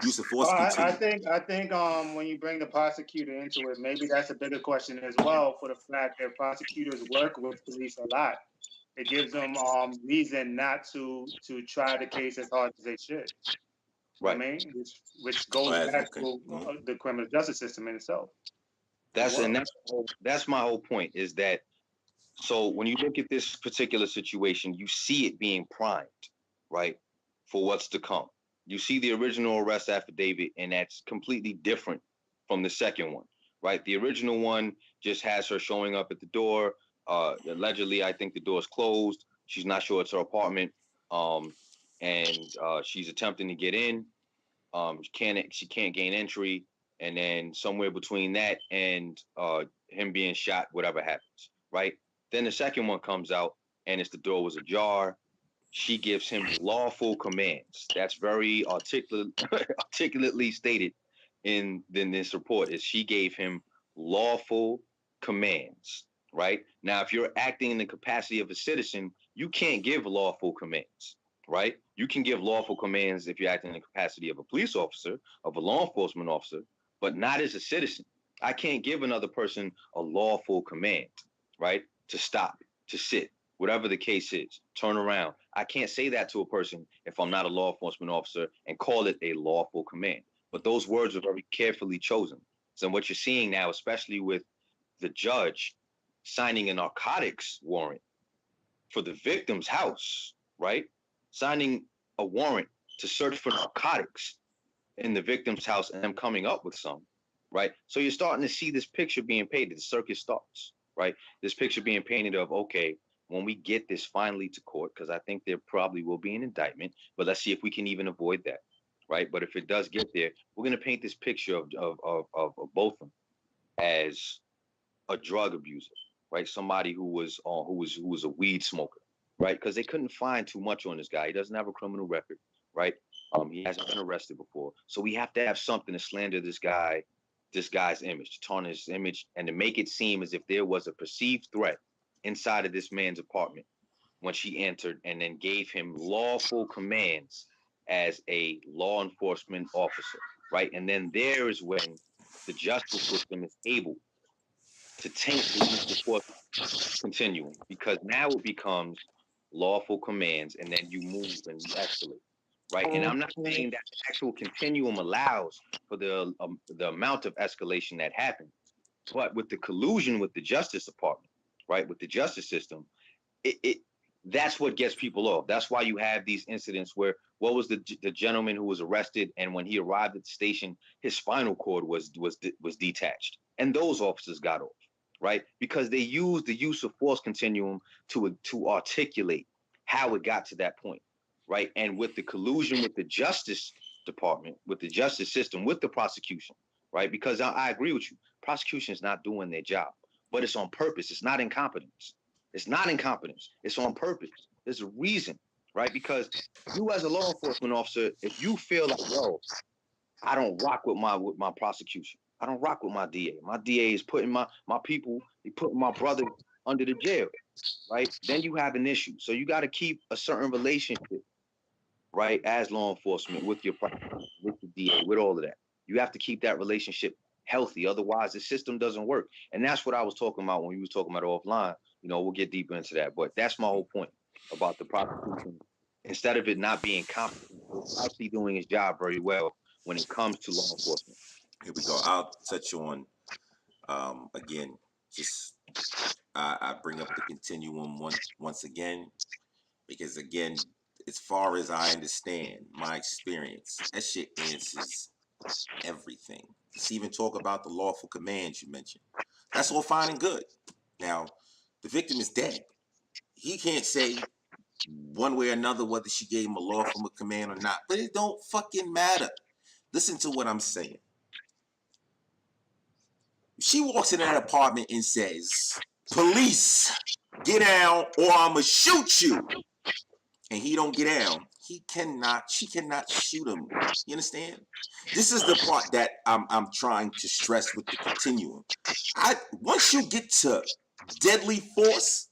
Use of force continuum. I think when you bring the prosecutor into it, maybe that's a bigger question as well, for the fact that prosecutors work with police a lot. It gives them reason not to try the case as hard as they should. Right. I mean, which goes back to the criminal justice system in itself. That's my whole point, is that, so when you look at this particular situation, you see it being primed, right, for what's to come. You see the original arrest affidavit, and that's completely different from the second one, right? The original one just has her showing up at the door. Allegedly, I think the door's closed. She's not sure it's her apartment, and she's attempting to get in. She can't gain entry, and then somewhere between that and him being shot, whatever happens, right? Then the second one comes out, and it's the door was ajar. She gives him lawful commands. That's very articulately stated in this report, is she gave him lawful commands, right? Now, if you're acting in the capacity of a citizen, you can't give lawful commands, right? You can give lawful commands if you're acting in the capacity of a police officer, of a law enforcement officer, but not as a citizen. I can't give another person a lawful command, right? To stop, to sit, whatever the case is, turn around. I can't say that to a person if I'm not a law enforcement officer and call it a lawful command. But those words are very carefully chosen. So what you're seeing now, especially with the judge signing a narcotics warrant for the victim's house, right? Signing a warrant to search for narcotics in the victim's house and them coming up with some, right? So you're starting to see this picture being painted. The circus starts, right? This picture being painted of, okay, when we get this finally to court, because I think there probably will be an indictment, but let's see if we can even avoid that, right? But if it does get there, we're going to paint this picture of Botham as a drug abuser, right? Somebody who was a weed smoker, right? Because they couldn't find too much on this guy. He doesn't have a criminal record, right? He hasn't been arrested before, so we have to have something to slander this guy's image, to tarnish his image, and to make it seem as if there was a perceived threat inside of this man's apartment when she entered, and then gave him lawful commands as a law enforcement officer, right? And then there is when the justice system is able to taint the use of force continuum, because now it becomes lawful commands, and then you move and you escalate, right? And I'm not saying that the actual continuum allows for the amount of escalation that happens, but with the collusion with the Justice Department, right, with the justice system, that's what gets people off. That's why you have these incidents where, what was the gentleman who was arrested, and when he arrived at the station, his spinal cord was detached, and those officers got off, right? Because they used the use of force continuum to articulate how it got to that point, right? And with the collusion with the Justice Department, with the justice system, with the prosecution, right? Because I agree with you, prosecution is not doing their job, but it's on purpose. It's not incompetence. It's not incompetence. It's on purpose. There's a reason, right? Because you as a law enforcement officer, if you feel like, yo, I don't rock with my prosecution, I don't rock with my DA. My DA is putting my people, he putting my brother under the jail, right? Then you have an issue. So you got to keep a certain relationship, right, as law enforcement with your prosecutor, with the DA, with all of that. You have to keep that relationship healthy. Otherwise, the system doesn't work. And that's what I was talking about when you was talking about offline. You know, we'll get deeper into that. But that's my whole point about the prosecution. Instead of it not being competent, it's actually doing its job very well when it comes to law enforcement. Here we go. I'll touch on, again, just I bring up the continuum once again, because, again, as far as I understand, my experience, that shit answers everything. Let's even talk about the lawful commands you mentioned. That's all fine and good. Now, the victim is dead. He can't say, one way or another, whether she gave him a lawful command or not. But it don't fucking matter. Listen to what I'm saying. She walks in that apartment and says, "Police, get down or I'ma shoot you." And he don't get down. She cannot shoot him. You understand? This is the part that I'm trying to stress with the continuum. Once you get to deadly force,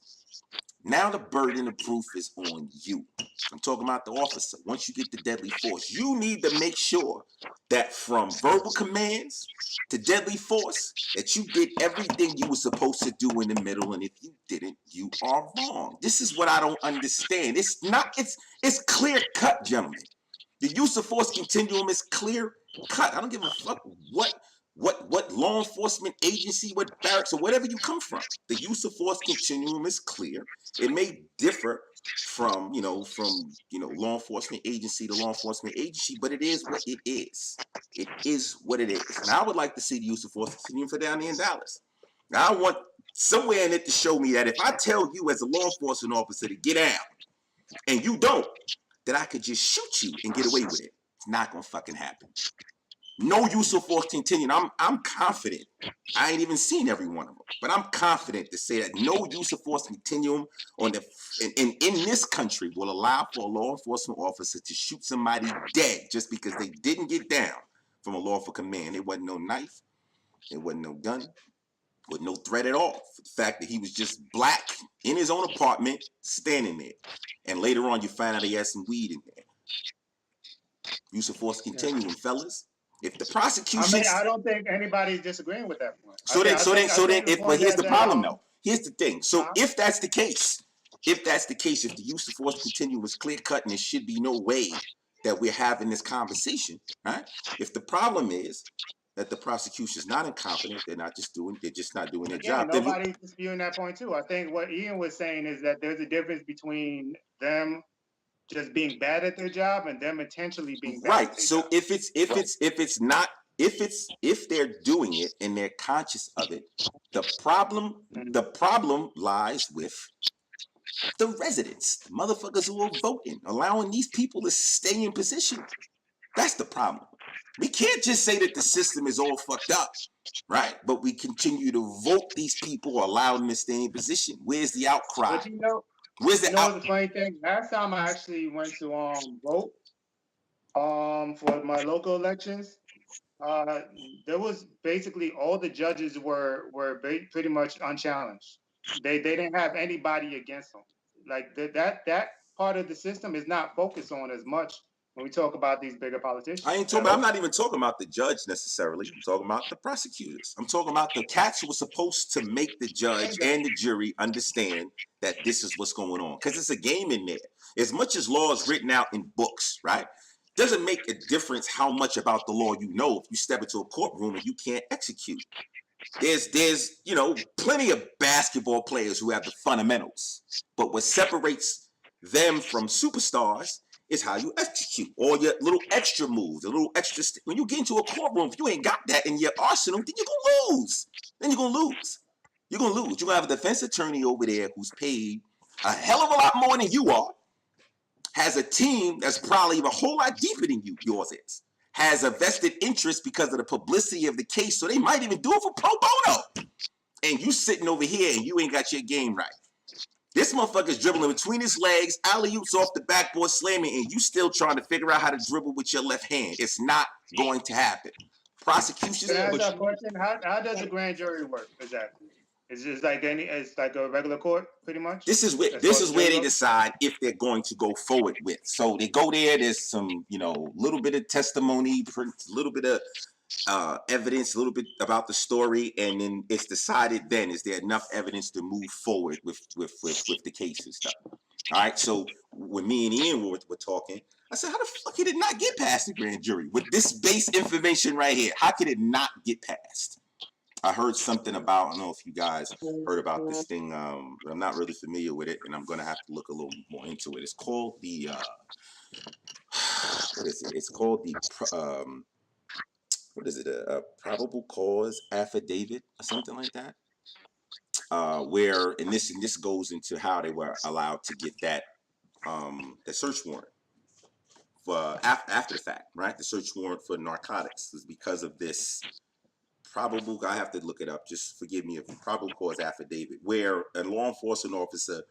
now the burden of proof is on you. I'm talking about the officer. Once you get to deadly force, you need to make sure that from verbal commands to deadly force, that you did everything you were supposed to do in the middle, and if you didn't, you are wrong. This is what I don't understand. It's clear cut, gentlemen. The use of force continuum is clear cut. I don't give a fuck what law enforcement agency, what barracks, or whatever you come from. The use of force continuum is clear. It may differ from law enforcement agency to law enforcement agency, but it is what it is. It is what it is. And I would like to see the use of force continuum for down there in Dallas. Now I want somewhere in it to show me that if I tell you as a law enforcement officer to get out and you don't, that I could just shoot you and get away with it. It's not gonna fucking happen. No use of force continuum. I'm confident. I ain't even seen every one of them, but I'm confident to say that no use of force continuum in this country will allow for a law enforcement officer to shoot somebody dead just because they didn't get down from a lawful command. It wasn't no knife. It wasn't no gun. With no threat at all. For the fact that he was just black in his own apartment standing there. And later on you find out he had some weed in there. Use of force continuum, fellas. If the prosecution, I don't think anybody's disagreeing with that point. But here's the problem though. Here's the thing. So if that's the case, if the use of force continuum is clear cut and there should be no way that we're having this conversation, right? If the problem is that the prosecution is not incompetent, they're just not doing their job. Nobody's disputing that point too. I think what Ian was saying is that there's a difference between them just being bad at their job and them intentionally being bad. Right. So if they're doing it and they're conscious of it, the problem lies with the residents, the motherfuckers who are voting, allowing these people to stay in position. That's the problem. We can't just say that the system is all fucked up, right? But we continue to vote these people, allow them to stay in position. Where's the outcry? But Where's the the funny thing? Last time I actually went to vote for my local elections, there was basically all the judges were pretty much unchallenged. They didn't have anybody against them. Like that part of the system is not focused on as much when we talk about these bigger politicians. I'm not even talking about the judge necessarily. I'm talking about the prosecutors. I'm talking about the cats who were supposed to make the judge and the jury understand that this is what's going on. Because it's a game in there. As much as law is written out in books, right? Doesn't make a difference how much about the law you know if you step into a courtroom and you can't execute. There's plenty of basketball players who have the fundamentals. But what separates them from superstars is how you execute all your little extra moves, when you get into a courtroom, if you ain't got that in your arsenal, then you're gonna lose. You're gonna have a defense attorney over there who's paid a hell of a lot more than you are, has a team that's probably a whole lot deeper than yours is, has a vested interest because of the publicity of the case, so they might even do it for pro bono. And you sitting over here and you ain't got your game right. This motherfucker's dribbling between his legs, alley-oops off the backboard slamming, and you still trying to figure out how to dribble with your left hand. It's not going to happen. Prosecution. Can I ask that question? How does the grand jury work exactly? It's just like it's like a regular court, pretty much. This is where they decide if they're going to go forward with. So they go there. There's some little bit of testimony, a little bit of evidence, a little bit about the story, and then it's decided then is there enough evidence to move forward with the case and stuff. All right, so when me and Ian were talking, I said, how the fuck did it not get past the grand jury with this base information right here? How could it not get past? I heard something about, I don't know if you guys heard about this thing, but I'm not really familiar with it, and I'm gonna have to look a little more into it. It's called the what is it? It's called the what is it, a probable cause affidavit or something like that? Where, and this goes into how they were allowed to get that the search warrant for after the fact, right? The search warrant for narcotics was because of this probable, I have to look it up, just forgive me, if probable cause affidavit, where a law enforcement officer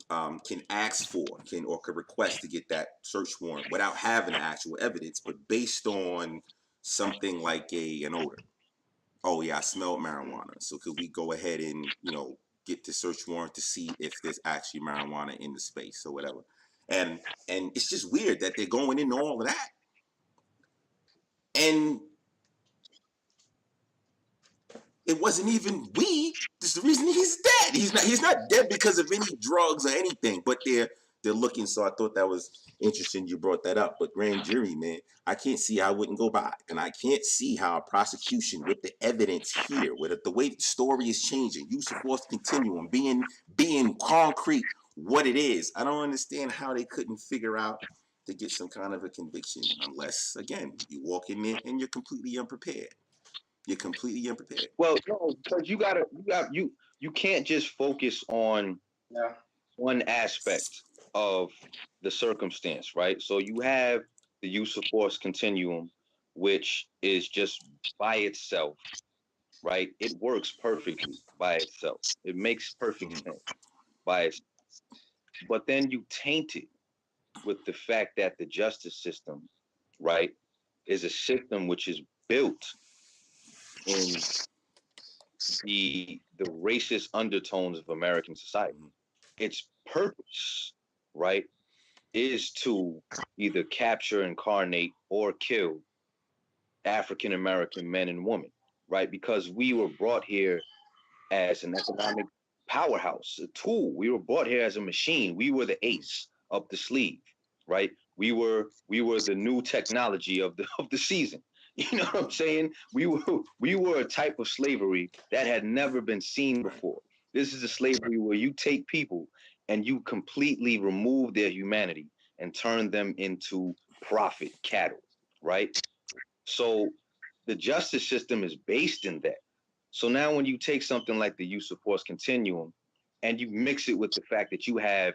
can ask for, or could request to get that search warrant without having the actual evidence, but based on something like an odor. Oh yeah, I smelled marijuana. So could we go ahead and, get the search warrant to see if there's actually marijuana in the space or whatever. And it's just weird that they're going into all of that. And it wasn't even weed. That's the reason he's dead. He's not dead because of any drugs or anything, but they're looking. So I thought that was interesting you brought that up. But grand jury, man, I can't see how it wouldn't go by. And I can't see how a prosecution with the evidence here, with the way the story is changing, use of force continuum, being concrete what it is. I don't understand how they couldn't figure out to get some kind of a conviction unless, again, you walk in there and you're completely unprepared. You're completely unprepared. Well, no, because you can't just focus on one aspect of the circumstance, right? So you have the use of force continuum, which is just by itself, right? It works perfectly by itself. It makes perfect sense by itself. But then you taint it with the fact that the justice system, right, is a system which is built in the racist undertones of American society. Its purpose, right, is to either capture, incarnate, or kill African American men and women, right? Because we were brought here as an economic powerhouse, a tool. We were brought here as a machine. We were the ace up the sleeve, right? We were the new technology of the season. You know what I'm saying? We were a type of slavery that had never been seen before. This is a slavery where you take people and you completely remove their humanity and turn them into profit cattle, right? So the justice system is based in that. So now when you take something like the use of force continuum and you mix it with the fact that you have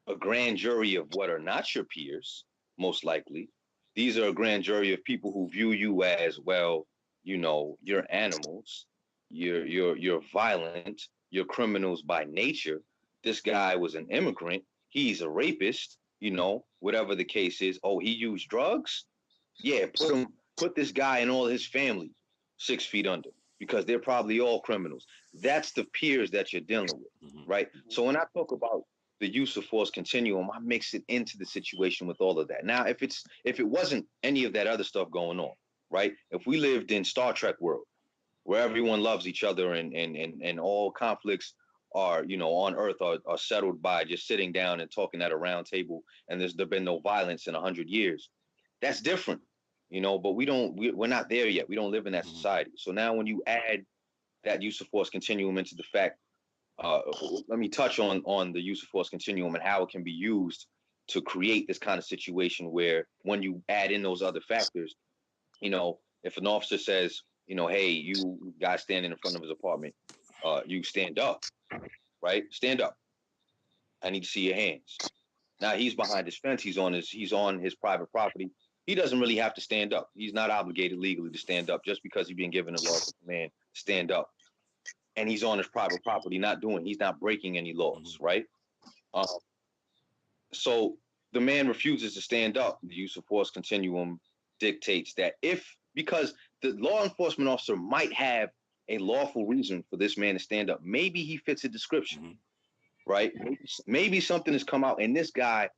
a grand jury of what are not your peers, most likely, these are a grand jury of people who view you as, well, you're animals, you're violent, you're criminals by nature. This guy was an immigrant, he's a rapist, whatever the case is. Oh, he used drugs? Yeah, put this guy and all his family 6 feet under, because they're probably all criminals. That's the peers that you're dealing with, right? So when I talk about the use of force continuum, I mix it into the situation with all of that. Now, if it wasn't any of that other stuff going on, right? If we lived in Star Trek world, where everyone loves each other and all conflicts are, on Earth are settled by just sitting down and talking at a round table, and there's been no violence in 100 years, that's different, but we're not there yet. We don't live in that society. So now when you add that use of force continuum into the fact, let me touch on the use of force continuum and how it can be used to create this kind of situation where when you add in those other factors, if an officer says, hey, you guys standing in front of his apartment, you stand up, right? Stand up. I need to see your hands. Now he's behind his fence. He's on his private property. He doesn't really have to stand up. He's not obligated legally to stand up just because he's been given a lawful command to stand up. And he's on his private property, he's not breaking any laws, right? So the man refuses to stand up. The use of force continuum dictates that because the law enforcement officer might have a lawful reason for this man to stand up. Maybe he fits a description, right? Maybe something has come out and this guy,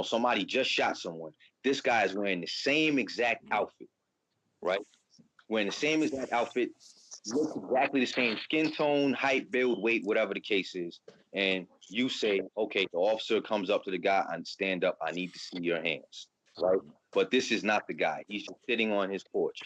somebody just shot someone. This guy is wearing the same exact outfit, right? Wearing the same exact outfit, looks exactly the same, skin tone, height, build, weight, whatever the case is. And you say, okay, the officer comes up to the guy and stand up. I need to see your hands, right? But this is not the guy. He's just sitting on his porch,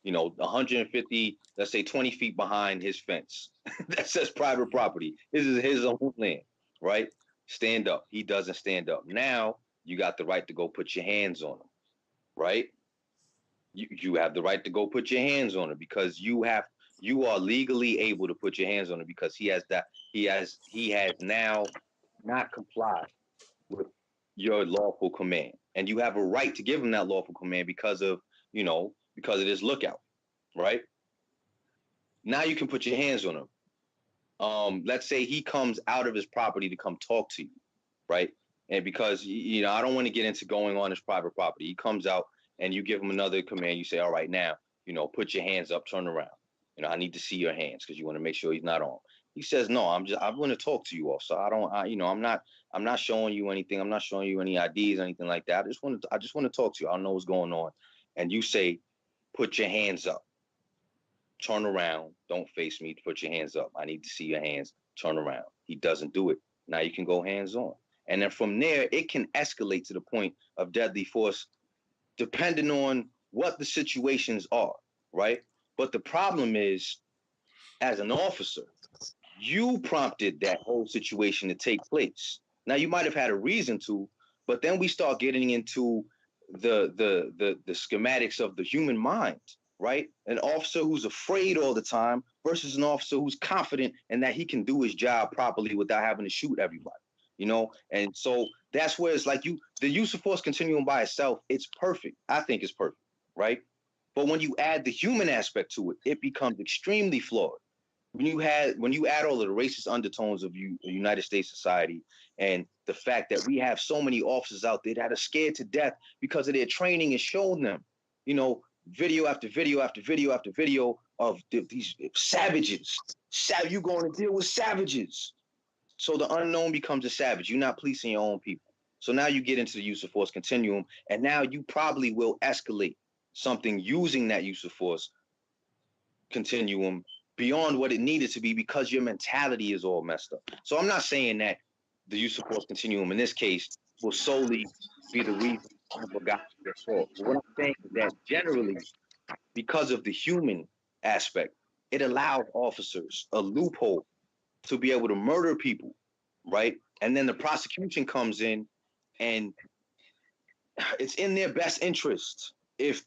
150, let's say 20 feet behind his fence. That says private property. This is his own land, right? Stand up. He doesn't stand up. Now you got the right to go put your hands on him, right? You have the right to go put your hands on him because you are legally able to put your hands on him because he has now not complied with your lawful command, and you have a right to give him that lawful command because of because of this lookout, right? Now you can put your hands on him. Let's say he comes out of his property to come talk to you, right? And because I don't want to get into going on his private property. He comes out and you give him another command. You say, all right, now, put your hands up, turn around. I need to see your hands because you want to make sure he's not on. He says, no, I want to talk to you also. I'm not showing you anything. I'm not showing you any IDs, anything like that. I just want to talk to you. I don't know what's going on. And you say, put your hands up, turn around, don't face me, put your hands up. I need to see your hands, turn around. He doesn't do it. Now you can go hands on. And then from there, it can escalate to the point of deadly force, depending on what the situations are, right? But the problem is, as an officer, you prompted that whole situation to take place. Now, you might have had a reason to, but then we start getting into the schematics of the human mind, right? An officer who's afraid all the time versus an officer who's confident in that he can do his job properly without having to shoot everybody. And so that's where it's like the use of force continuum by itself, it's perfect. I think it's perfect, right? But when you add the human aspect to it, it becomes extremely flawed. When you add all of the racist undertones of United States society and the fact that we have so many officers out there that are scared to death because of their training is showing them, video after video after video after video of these savages. You're going to deal with savages. So the unknown becomes a savage. You're not policing your own people. So now you get into the use of force continuum, and now you probably will escalate something using that use of force continuum beyond what it needed to be because your mentality is all messed up. So I'm not saying that the use of force continuum in this case will solely be the reason for got their fault. What I'm saying is that generally, because of the human aspect, it allows officers a loophole to be able to murder people, right? And then the prosecution comes in, and it's in their best interest if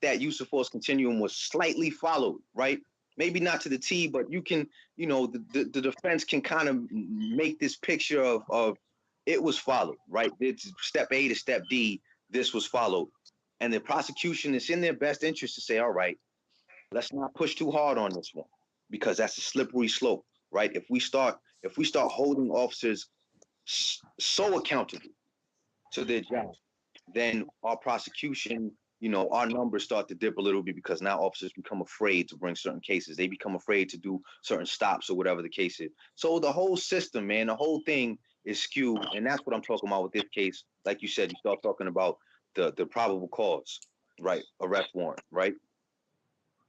that use of force continuum was slightly followed, right? Maybe not to the T, but you can, the defense can kind of make this picture of it was followed, right? It's step A to step D, this was followed. And the prosecution is in their best interest to say, all right, let's not push too hard on this one because that's a slippery slope. Right? If we start holding officers so accountable to their job, then our prosecution, our numbers start to dip a little bit because now officers become afraid to bring certain cases. They become afraid to do certain stops or whatever the case is. So the whole system, man, the whole thing is skewed, and that's what I'm talking about with this case. Like you said, you start talking about the probable cause, right? Arrest warrant, right?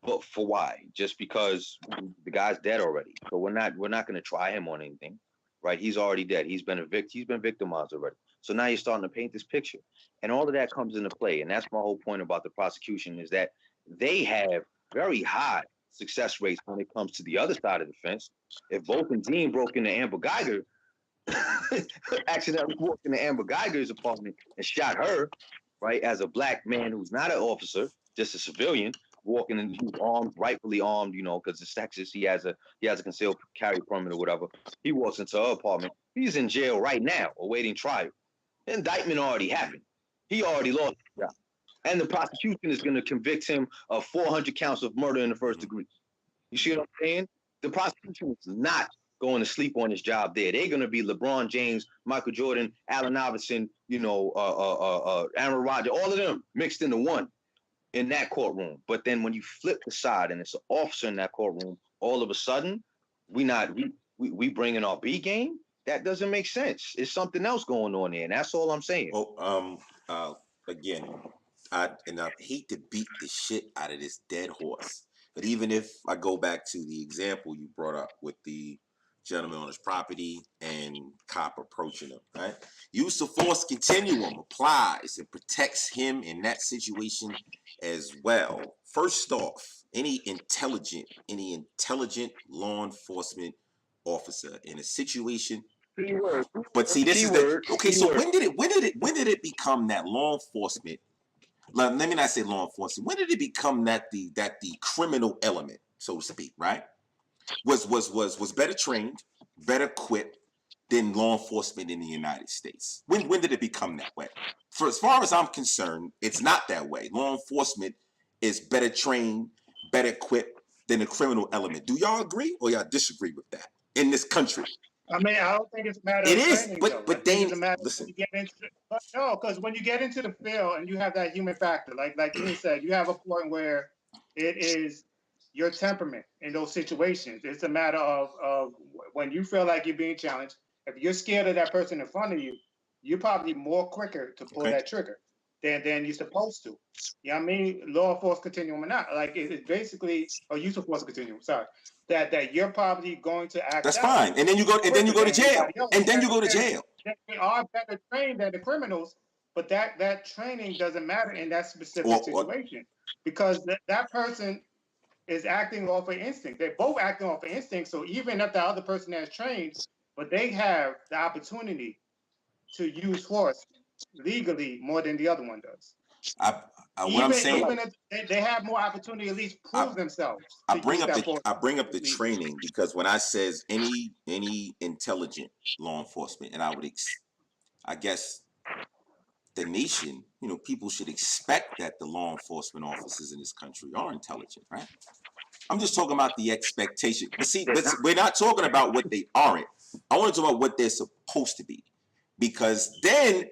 But for why? Just because the guy's dead already. So we're not going to try him on anything, right? He's already dead. He's been victimized already. So now you're starting to paint this picture, and all of that comes into play. And that's my whole point about the prosecution is that they have very high success rates when it comes to the other side of the fence. If Botham Jean broke into Amber Geiger, accidentally walked into Amber Geiger's apartment and shot her, right? As a black man who's not an officer, just a civilian, walking in, he's armed, rightfully armed, because it's Texas. He has a concealed carry permit or whatever. He walks into her apartment. He's in jail right now, awaiting trial. The indictment already happened. He already lost his job. And the prosecution is going to convict him of 400 counts of murder in the first degree. You see what I'm saying? The prosecution is not going to sleep on his job there. They're going to be LeBron James, Michael Jordan, Allen Iverson, Aaron Rodgers, all of them mixed into one in that courtroom. But then when you flip the side and it's an officer in that courtroom, all of a sudden we bring in our B game. That doesn't make sense. It's something else going on there, and that's all I'm saying. Well, again, I hate to beat the shit out of this dead horse, but even if I go back to the example you brought up with the gentleman on his property and cop approaching him, right? Use of force continuum applies and protects him in that situation as well. First off, any intelligent law enforcement officer in a situation. But see, this is the okay. So when did it become that law enforcement? Let me not say law enforcement. When did it become that the criminal element, so to speak, right? Was better trained, better equipped, than law enforcement in the United States? When did it become that way? For as far as I'm concerned, it's not that way. Law enforcement is better trained, better equipped than the criminal element. Do y'all agree or y'all disagree with that in this country? I mean, I don't think it's a matter It of is, training, though. but I think they it's a matter of listen. when you get into but no, because when you get into the field and you have that human factor, like you said, you have a point where it is your temperament in those situations. It's a matter of when you feel like you're being challenged. If you're scared of that person in front of you, you're probably more quicker to pull Okay. that trigger than you're supposed to. You know what I mean? Law force continuum or not. Like it's basically or use of force continuum, sorry. That you're probably going to act That's out fine. And then you go to jail. And then you go to jail. They are better trained than the criminals, but that training doesn't matter in that specific situation because that person is acting off of instinct. They're both acting off of instinct. So even if the other person has trained, but they have the opportunity to use force legally more than the other one does. What I'm saying, even if they have more opportunity, at least prove themselves. I bring up the training because when I says any intelligent law enforcement, and I guess the nation, people should expect that the law enforcement officers in this country are intelligent, right? I'm just talking about the expectation. But see, we're not talking about what they aren't. I want to talk about what they're supposed to be, because then.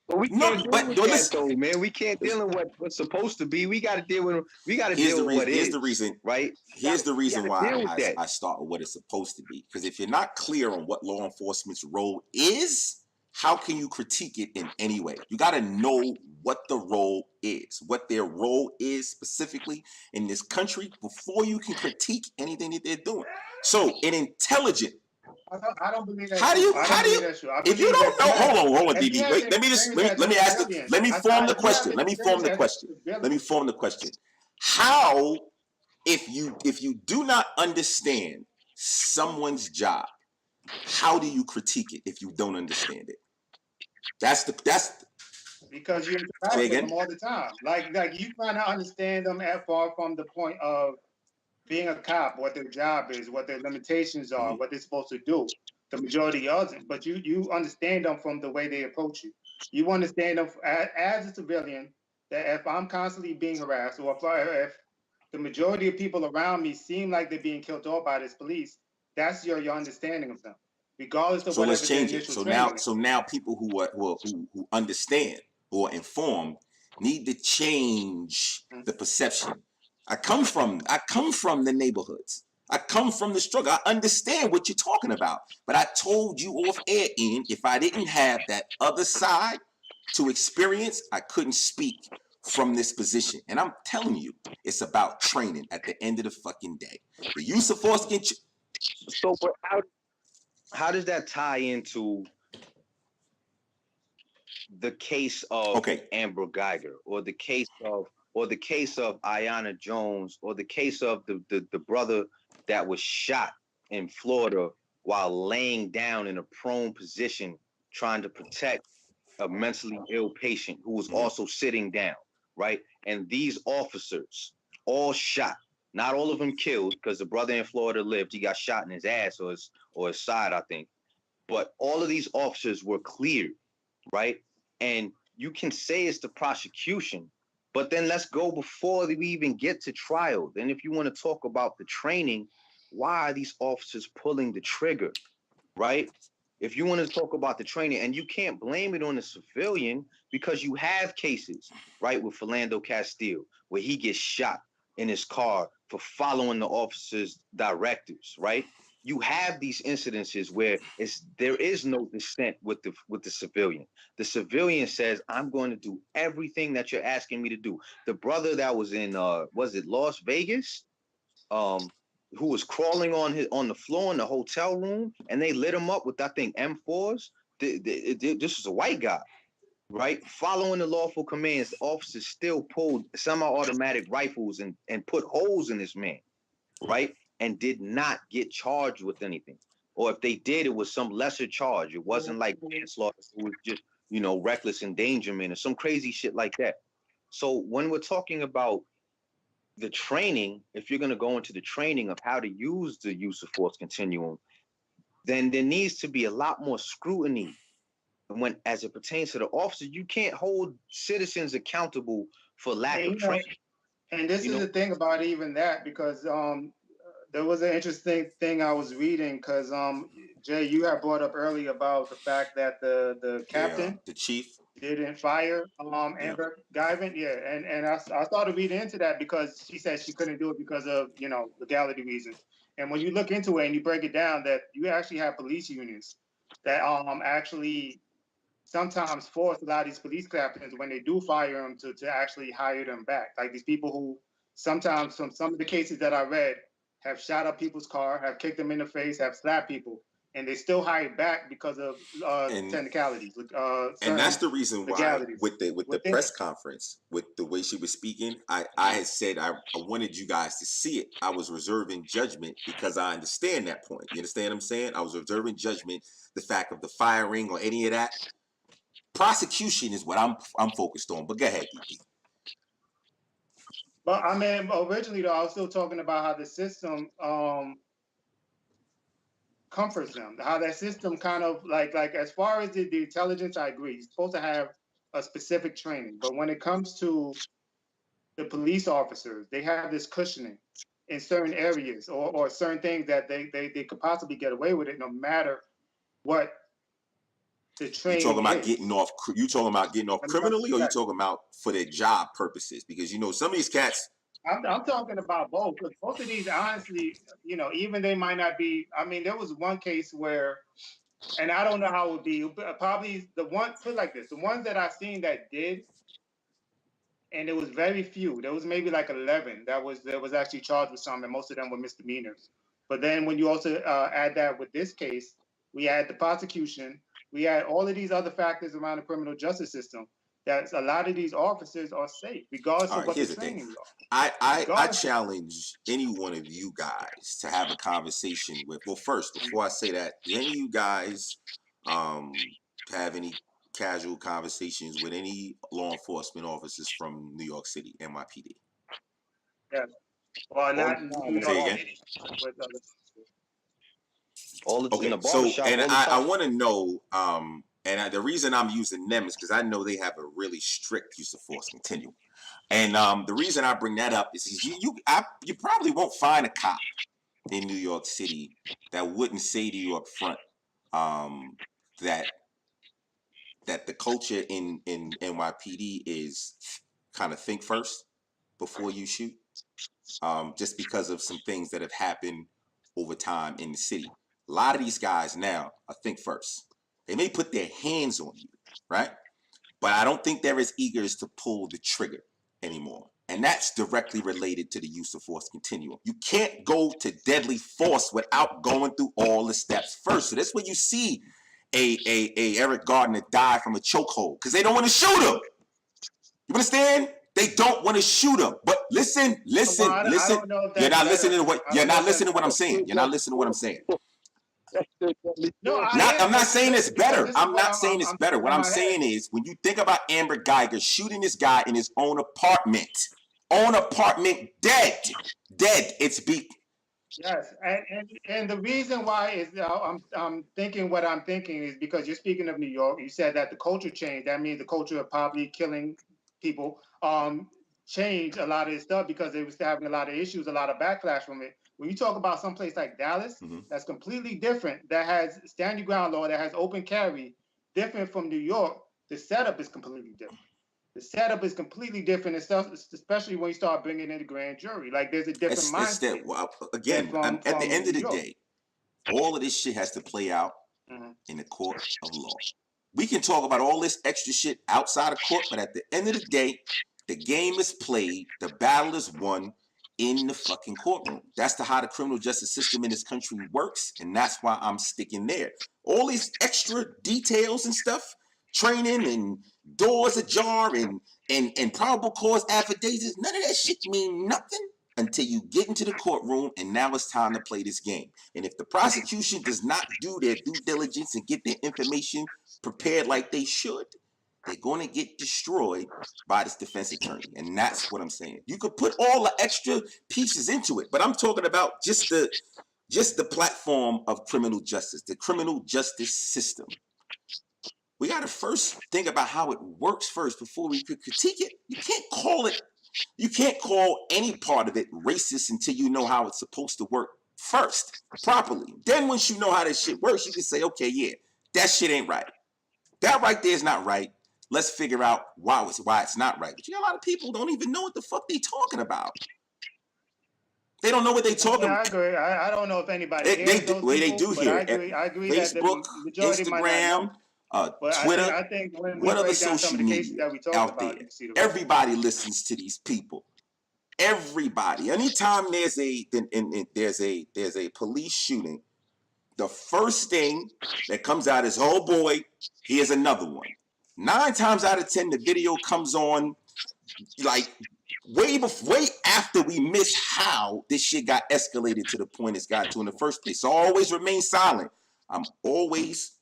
But we can't deal with that though, man. We can't deal with what's supposed to be. We got to deal with. We got to deal with what is. Here's the reason, right? Here's the reason why I start with what it's supposed to be. Because if you're not clear on what law enforcement's role is, how can you critique it in any way? You got to know what the role is, what their role is specifically in this country before you can critique anything that they're doing. So, an intelligent. I don't believe that. How do you? If you don't know, hold on, DB. Wait, let me form the question. How, if you do not understand someone's job, how do you critique it if you don't understand it? That's because you interact with them all the time. Like you trying to understand them at far from the point of being a cop, what their job is, what their limitations are, what they're supposed to do. The majority doesn't, but you understand them from the way they approach you. You understand them as a civilian, that if I'm constantly being harassed, or if the majority of people around me seem like they're being killed off by this police, that's your understanding of them, regardless of. So let's change it. So now people who understand, who are informed, need to change the perception. I come from the neighborhoods. I come from the struggle. I understand what you're talking about. But I told you off air, Ian, if I didn't have that other side to experience, I couldn't speak from this position. And I'm telling you, it's about training at the end of the fucking day. The use of force can. So, but how does that tie into the case of Amber Geiger, or the case of Ayanna Jones, or the case of the brother that was shot in Florida while laying down in a prone position trying to protect a mentally ill patient who was also sitting down, right? And these officers all shot, not all of them killed, because the brother in Florida lived. He got shot in his ass or his side, I think. But all of these officers were cleared, right? And you can say it's the prosecution, but then let's go before we even get to trial. Then if you want to talk about the training, why are these officers pulling the trigger, right? If you want to talk about the training, and you can't blame it on the civilian, because you have cases, right, with Philando Castile, where he gets shot in his car for following the officer's directives, right? You have these incidences where there is no dissent with the civilian. The civilian says, I'm going to do everything that you're asking me to do. The brother that was in was it Las Vegas? Who was crawling on the floor in the hotel room, and they lit him up with, I think, M4s. This was a white guy, right? Following the lawful commands, officers still pulled semi-automatic rifles and put holes in this man, right? And did not get charged with anything. Or if they did, it was some lesser charge. It wasn't like manslaughter. It was just, reckless endangerment or some crazy shit like that. So when we're talking about the training, if you're going to go into the training of how to use the use of force continuum, then there needs to be a lot more scrutiny. And when, as it pertains to the officers, you can't hold citizens accountable for lack And, of training. and this is the thing about even that, because there was an interesting thing I was reading, because Jay, you had brought up earlier about the fact that the captain, the chief, didn't fire Amber Guyvan. Yeah, and I started reading into that because she said she couldn't do it because of legality reasons. And when you look into it and you break it down, that you actually have police unions that actually sometimes force a lot of these police captains, when they do fire them, to actually hire them back. Like these people who sometimes, from some of the cases that I read, have shot up people's car, have kicked them in the face, have slapped people, and they still hired back because of technicalities. And that's the reason why with the press conference, with the way she was speaking, I had said I wanted you guys to see it. I was reserving judgment because I understand that point. You understand what I'm saying? I was reserving judgment, the fact of the firing or any of that. Prosecution is what I'm focused on. But go ahead, DP. But I mean, originally though, I was still talking about how the system comforts them. How that system kind of like as far as the intelligence, I agree. You're supposed to have a specific training, but when it comes to the police officers, they have this cushioning in certain areas or certain things that they could possibly get away with it, no matter what the training. You talking about getting off? You talking about getting off criminally, or you talking about for their job purposes? Because some of these cats. I'm talking about both. Because both of these, honestly, even they might not be. I mean, there was one case where, and I don't know how it would be. Probably the one, put it like this: the ones that I've seen that did, and it was very few. There was maybe like 11 that was actually charged with something, and most of them were misdemeanors. But then when you also add that with this case, we had the prosecution. We had all of these other factors around the criminal justice system. That a lot of these officers are safe, regardless of what the training is. I challenge any one of you guys to have a conversation with. Well, first, before I say that, do any of you guys have any casual conversations with any law enforcement officers from New York City, NYPD? Yes. Well, not New York City, with other. Okay, so and I want to know, and the reason I'm using them is because I know they have a really strict use of force continuum, and the reason I bring that up is you probably won't find a cop in New York City that wouldn't say to you up front that the culture in NYPD is kind of think first before you shoot, just because of some things that have happened over time in the city. A lot of these guys now are think first. They may put their hands on you, right? But I don't think they're as eager as to pull the trigger anymore. And that's directly related to the use of force continuum. You can't go to deadly force without going through all the steps first. So that's where you see a Eric Gardner die from a chokehold, because they don't want to shoot him. You understand? They don't want to shoot him. But listen. You're not listening to what I'm saying. You're not listening to what I'm saying. I'm not saying it's better. I'm not saying it's better. What I'm saying is, when you think about Amber Geiger shooting this guy in his own apartment, dead. It's beat. Yes, and the reason why is I'm thinking what I'm thinking is because you're speaking of New York. You said that the culture changed. That means the culture of probably killing people changed a lot of this stuff because they was having a lot of issues, a lot of backlash from it. When you talk about some place like Dallas, that's completely different, that has stand your ground law, that has open carry, different from New York, the setup is completely different. The setup is completely different, and stuff, especially when you start bringing in the grand jury. Like there's a different mindset. At the end of the day, all of this shit has to play out in the court of law. We can talk about all this extra shit outside of court, but at the end of the day, the game is played, the battle is won in the fucking courtroom. That's how the criminal justice system in this country works, and that's why I'm sticking there. All these extra details and stuff, training and doors ajar and probable cause affidavits, none of that shit mean nothing until you get into the courtroom, and now it's time to play this game. And if the prosecution does not do their due diligence and get their information prepared like they should, they're going to get destroyed by this defense attorney. And that's what I'm saying. You could put all the extra pieces into it, but I'm talking about just just the platform of criminal justice, the criminal justice system. We got to first think about how it works first before we could critique it. You can't call any part of it racist until you know how it's supposed to work first, properly. Then once you know how this shit works, you can say, okay, yeah, that shit ain't right. That right there is not right. Let's figure out why it's not right. But you got a lot of people who don't even know what the fuck they talking about. They don't know what they talking about. I agree. I don't know if anybody They those do people, but hear I it. agree. I agree Facebook, that the majority might not know. Instagram, But Twitter, I think when we what other break down some social of the cases media that we talked out about, there? you can see the Everybody listens to these people. Everybody. Anytime there's a police shooting, the first thing that comes out is, oh boy, here's another one. 9 times out of 10, the video comes on like way after we miss how this shit got escalated to the point it's got to in the first place. So I always remain silent. I'm always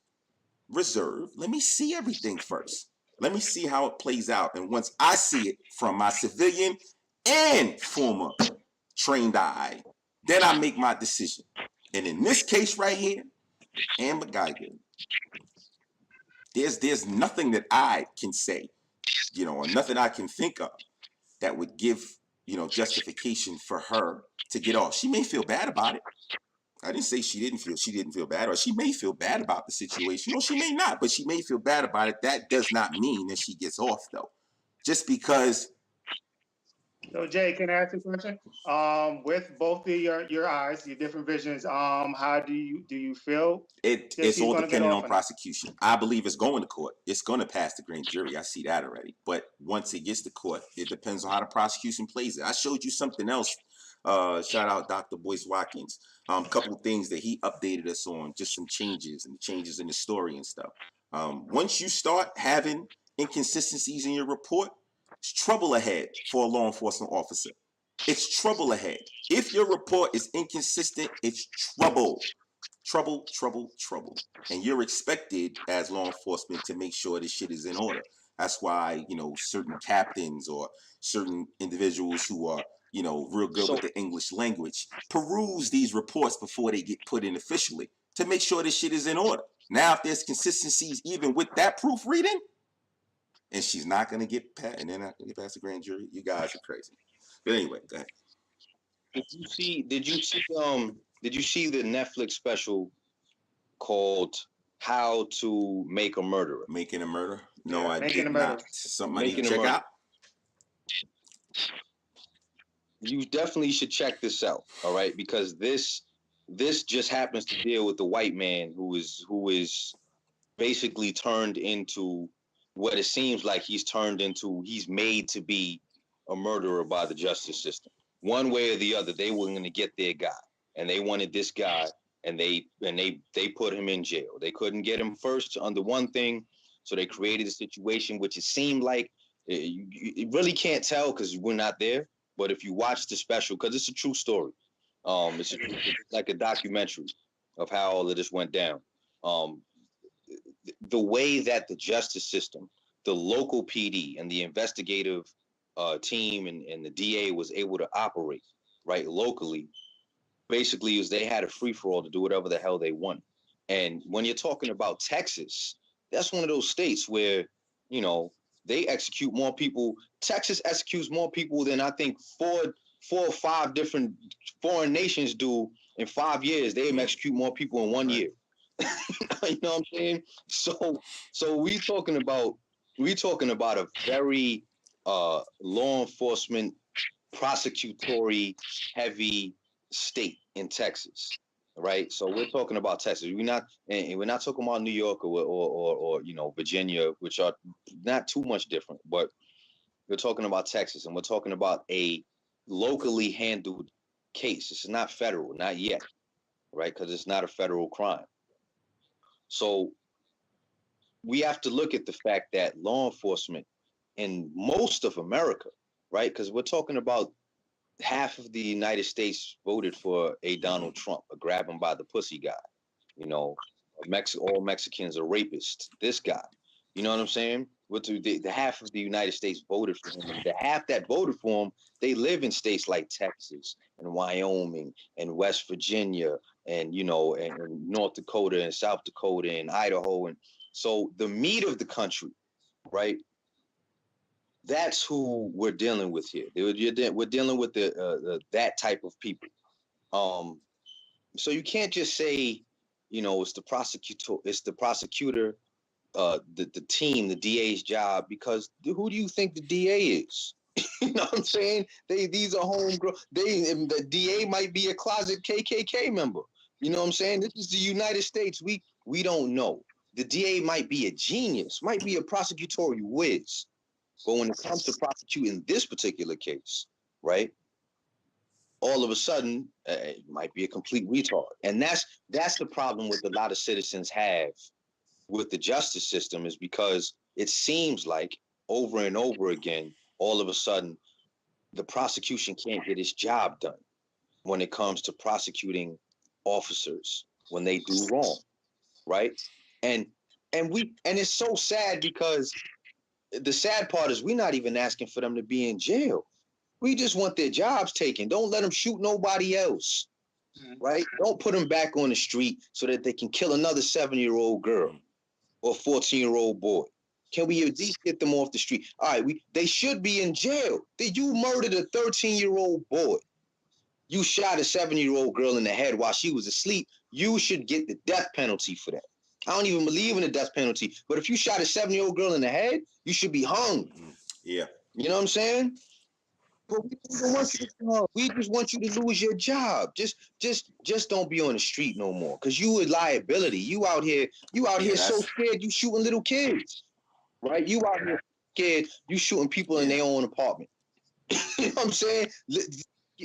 reserved. Let me see everything first. Let me see how it plays out. And once I see it from my civilian and former trained eye, then I make my decision. And in this case right here, Amber Geiger, there's nothing that I can say, or nothing I can think of that would give, justification for her to get off. She may feel bad about it. I didn't say she didn't feel bad, or she may feel bad about the situation, or she may not, but she may feel bad about it. That does not mean that she gets off, though. Just because. So Jay, can I ask you a question? With both of your eyes, your different visions, how do you feel? It's all dependent on prosecution. I believe it's going to court. It's going to pass the grand jury. I see that already. But once it gets to court, it depends on how the prosecution plays it. I showed you something else. Shout out Dr. Boyce Watkins. A couple of things that he updated us on, just some changes in the story and stuff. Once you start having inconsistencies in your report, it's trouble ahead for a law enforcement officer. It's trouble ahead. If your report is inconsistent, it's trouble. Trouble. And you're expected as law enforcement to make sure this shit is in order. That's why, certain captains or certain individuals who are, real good with the English language peruse these reports before they get put in officially to make sure this shit is in order. Now, if there's consistencies even with that proofreading, and she's not going to get past, and they're not going to get past the grand jury, you guys are crazy. But anyway, go ahead. Did you see the Netflix special called How to Make a Murderer? Making a Murderer? No, I did not. Something I need to check out. You definitely should check this out, all right? Because this just happens to deal with the white man who is basically turned into what it seems like he's made to be a murderer by the justice system. One way or the other, they were going to get their guy, and they wanted this guy, and they put him in jail. They couldn't get him first under one thing, so they created a situation which it seemed like you really can't tell because we're not there. But if you watch the special, because it's a true story, it's like a documentary of how all of this went down. The way that the justice system, the local PD, and the investigative team and the DA was able to operate right locally, basically is they had a free-for-all to do whatever the hell they want. And when you're talking about Texas, that's one of those states where, they execute more people. Texas executes more people than I think four or five different foreign nations do in 5 years. They execute more people in 1 year. You know what I'm saying? So we talking about a very law enforcement, prosecutory heavy state in Texas, right? So we're talking about Texas. We're not talking about New York or Virginia, which are not too much different, but we're talking about Texas, and we're talking about a locally handled case. It's not federal, not yet, right? Because it's not a federal crime. So we have to look at the fact that law enforcement in most of America, right? Because we're talking about half of the United States voted for a Donald Trump, a grab him by the pussy guy. All Mexicans are rapists. This guy, you know what I'm saying? the half of the United States voted for him, and the half that voted for him, they live in states like Texas and Wyoming and West Virginia and and North Dakota and South Dakota and Idaho, and so the meat of the country, right? That's who we're dealing with here. We're dealing with that type of people. So you can't just say, it's the prosecutor, the team, the DA's job, because who do you think the DA is? You know what I'm saying? These are homegrown. The DA might be a closet KKK member. You know what I'm saying? This is the United States. We don't know. The DA might be a genius, might be a prosecutorial whiz, but when it comes to prosecuting this particular case, right? All of a sudden, it might be a complete retard, and that's the problem with a lot of citizens have with the justice system, is because it seems like over and over again, all of a sudden, the prosecution can't get its job done when it comes to prosecuting officers when they do wrong, right? And it's so sad, because the sad part is we're not even asking for them to be in jail. We just want their jobs taken. Don't let them shoot nobody else, right? Don't put them back on the street so that they can kill another 7-year-old girl or 14-year-old boy. Can we at least get them off the street? All right, they should be in jail. You murdered a 13-year-old boy. You shot a 7-year-old girl in the head while she was asleep. You should get the death penalty for that. I don't even believe in the death penalty, but if you shot a 7-year-old girl in the head, you should be hung. Yeah. You know what I'm saying? But we just want you to lose your job. Just don't be on the street no more, because you a liability. You out here so scared you shooting little kids, right? You out here scared you shooting people in their own apartment. You know what I'm saying?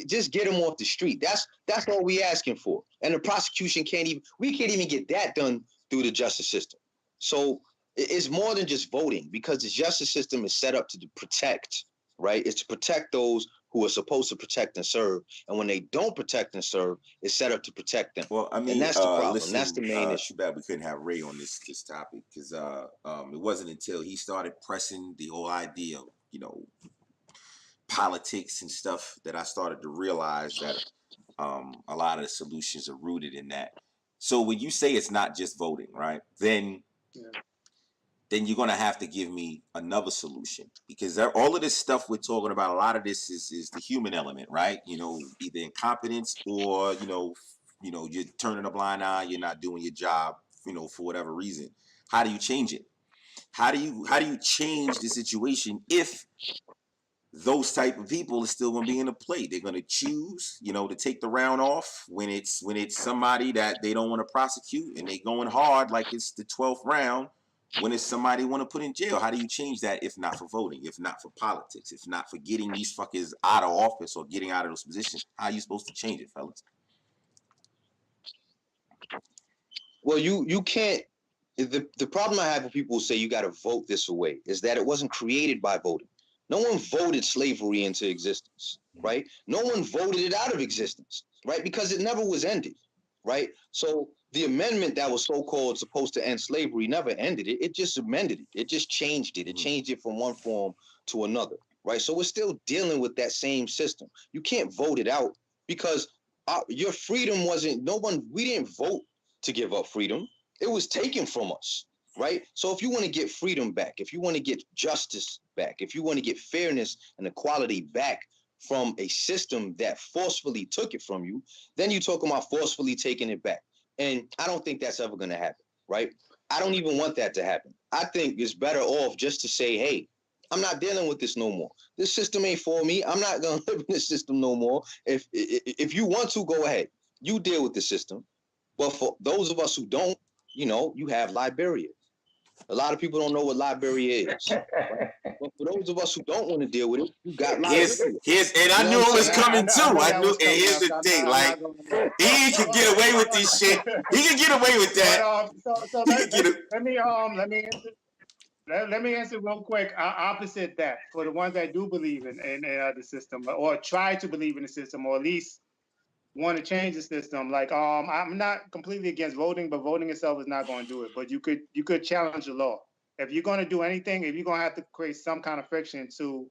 Just get them off the street. That's all we asking for. And the prosecution can't even get that done through the justice system. So it's more than just voting, because the justice system is set up to protect, right? It's to protect those who are supposed to protect and serve. And when they don't protect and serve, it's set up to protect them. Well, I mean, and that's the problem. Listen, that's the main issue. Too bad we couldn't have Ray on this topic, because it wasn't until he started pressing the whole idea of, politics and stuff that I started to realize that a lot of the solutions are rooted in that. So when you say it's not just voting, right? Then you're going to have to give me another solution, because all of this stuff we're talking about, a lot of this is the human element, right? Either incompetence or, you're turning a blind eye, you're not doing your job, for whatever reason. How do you change it? How do you change the situation if those type of people are still going to be in the play? They're going to choose, to take the round off when it's somebody that they don't want to prosecute, and they going hard like it's the 12th round when it's somebody want to put in jail. How do you change that if not for voting, if not for politics, if not for getting these fuckers out of office or getting out of those positions? How are you supposed to change it, fellas? Well, you can't. The problem I have with people who say you got to vote this away is that it wasn't created by voting. No one voted slavery into existence, right? No one voted it out of existence, right? Because it never was ended, right? So the amendment that was so-called supposed to end slavery never ended it. It just amended it. It just changed it. It changed it from one form to another, right? So we're still dealing with that same system. You can't vote it out, because your freedom we didn't vote to give up freedom. It was taken from us, right? So if you want to get freedom back, if you want to get justice back, if you want to get fairness and equality back from a system that forcefully took it from you, then you're talking about forcefully taking it back. And I don't think that's ever going to happen, right? I don't even want that to happen. I think it's better off just to say, hey, I'm not dealing with this no more. This system ain't for me. I'm not going to live in this system no more. If you want to, go ahead. You deal with the system. But for those of us who don't, you have Liberia. A lot of people don't know what Liberia is. Right? But for those of us who don't want to deal with it, you got Liberia. And I knew it was coming too. I knew, and here's the thing, like, he could get away with this shit. He could get away with that. Let me answer real quick. Opposite that, for the ones that do believe in the system, or try to believe in the system, or at least want to change the system. Like, I'm not completely against voting, but voting itself is not going to do it. But you could challenge the law. if you're going to do anything, if you're going to have to create some kind of friction to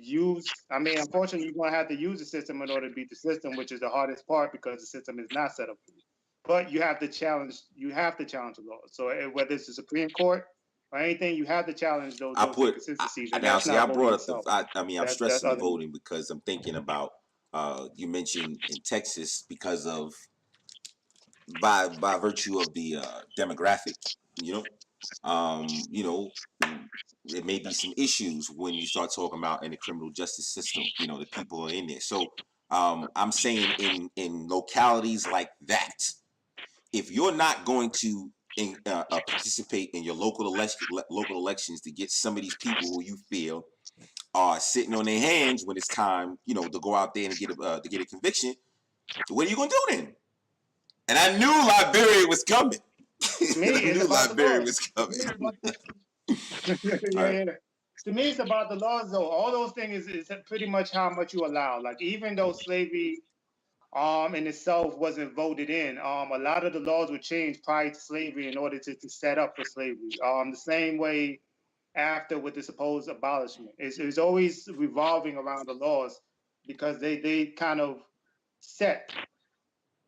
use, I mean, unfortunately, you're going to have to use the system in order to beat the system, which is the hardest part because the system is not set up for you. But you have to challenge the law. So whether it's the Supreme Court or anything, you have to challenge those inconsistencies. And Now, that's see, not I voting brought up itself. I'm That's stressing the other. voting because I'm thinking about, you mentioned in Texas because of, by virtue of the demographic, you know, there may be some issues when you start talking about in the criminal justice system, the people are in there. So I'm saying in localities like that, if you're not going to participate in your local elections to get some of these people who you feel are sitting on their hands when it's time, to go out there and get a conviction, what are you gonna do then? And I knew Liberia was coming. To me, it's about the Liberia laws. was coming. Yeah. To me, it's about the laws, though. All those things is pretty much how much you allow. Like, even though slavery in itself wasn't voted in, a lot of the laws were changed prior to slavery in order to set up for slavery. The same way after with the supposed abolishment. It's always revolving around the laws because they kind of set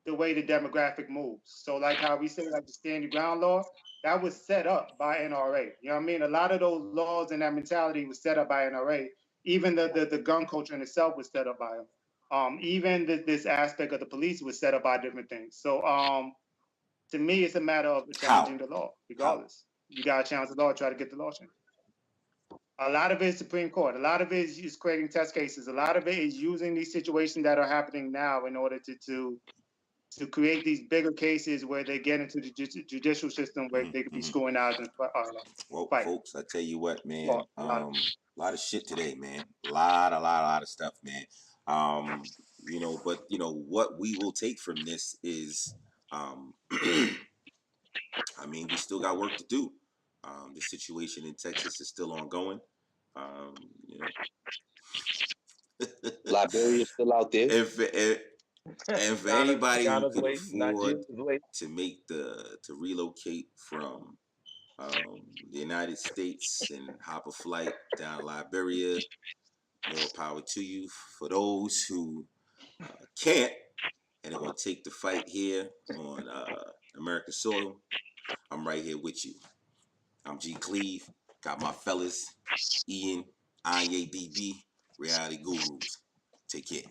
the way the demographic moves. So like how we say like the standing ground law, that was set up by NRA. You know what I mean? A lot of those laws and that mentality was set up by NRA. Even the gun culture in itself was set up by them. Even this aspect of the police was set up by different things. So to me, it's a matter of challenging the law, regardless. You got to challenge the law, try to get the law changed. A lot of it is Supreme Court. A lot of it is creating test cases. A lot of it is using these situations that are happening now in order to create these bigger cases where they get into the judicial system where they could be scrutinized and Well, fight. folks, I tell you what, man, a lot of shit today, man. A lot of stuff, man. But what we will take from this is, I mean, we still got work to do. The situation in Texas is still ongoing. Liberia's still out there. And for anybody who can afford to relocate from the United States and hop a flight down to Liberia, more power to you. For those who can't and are going to take the fight here on American soil, I'm right here with you. I'm G Cleve, got my fellas, Ian, Anye DB, Reality Gurus. Take care.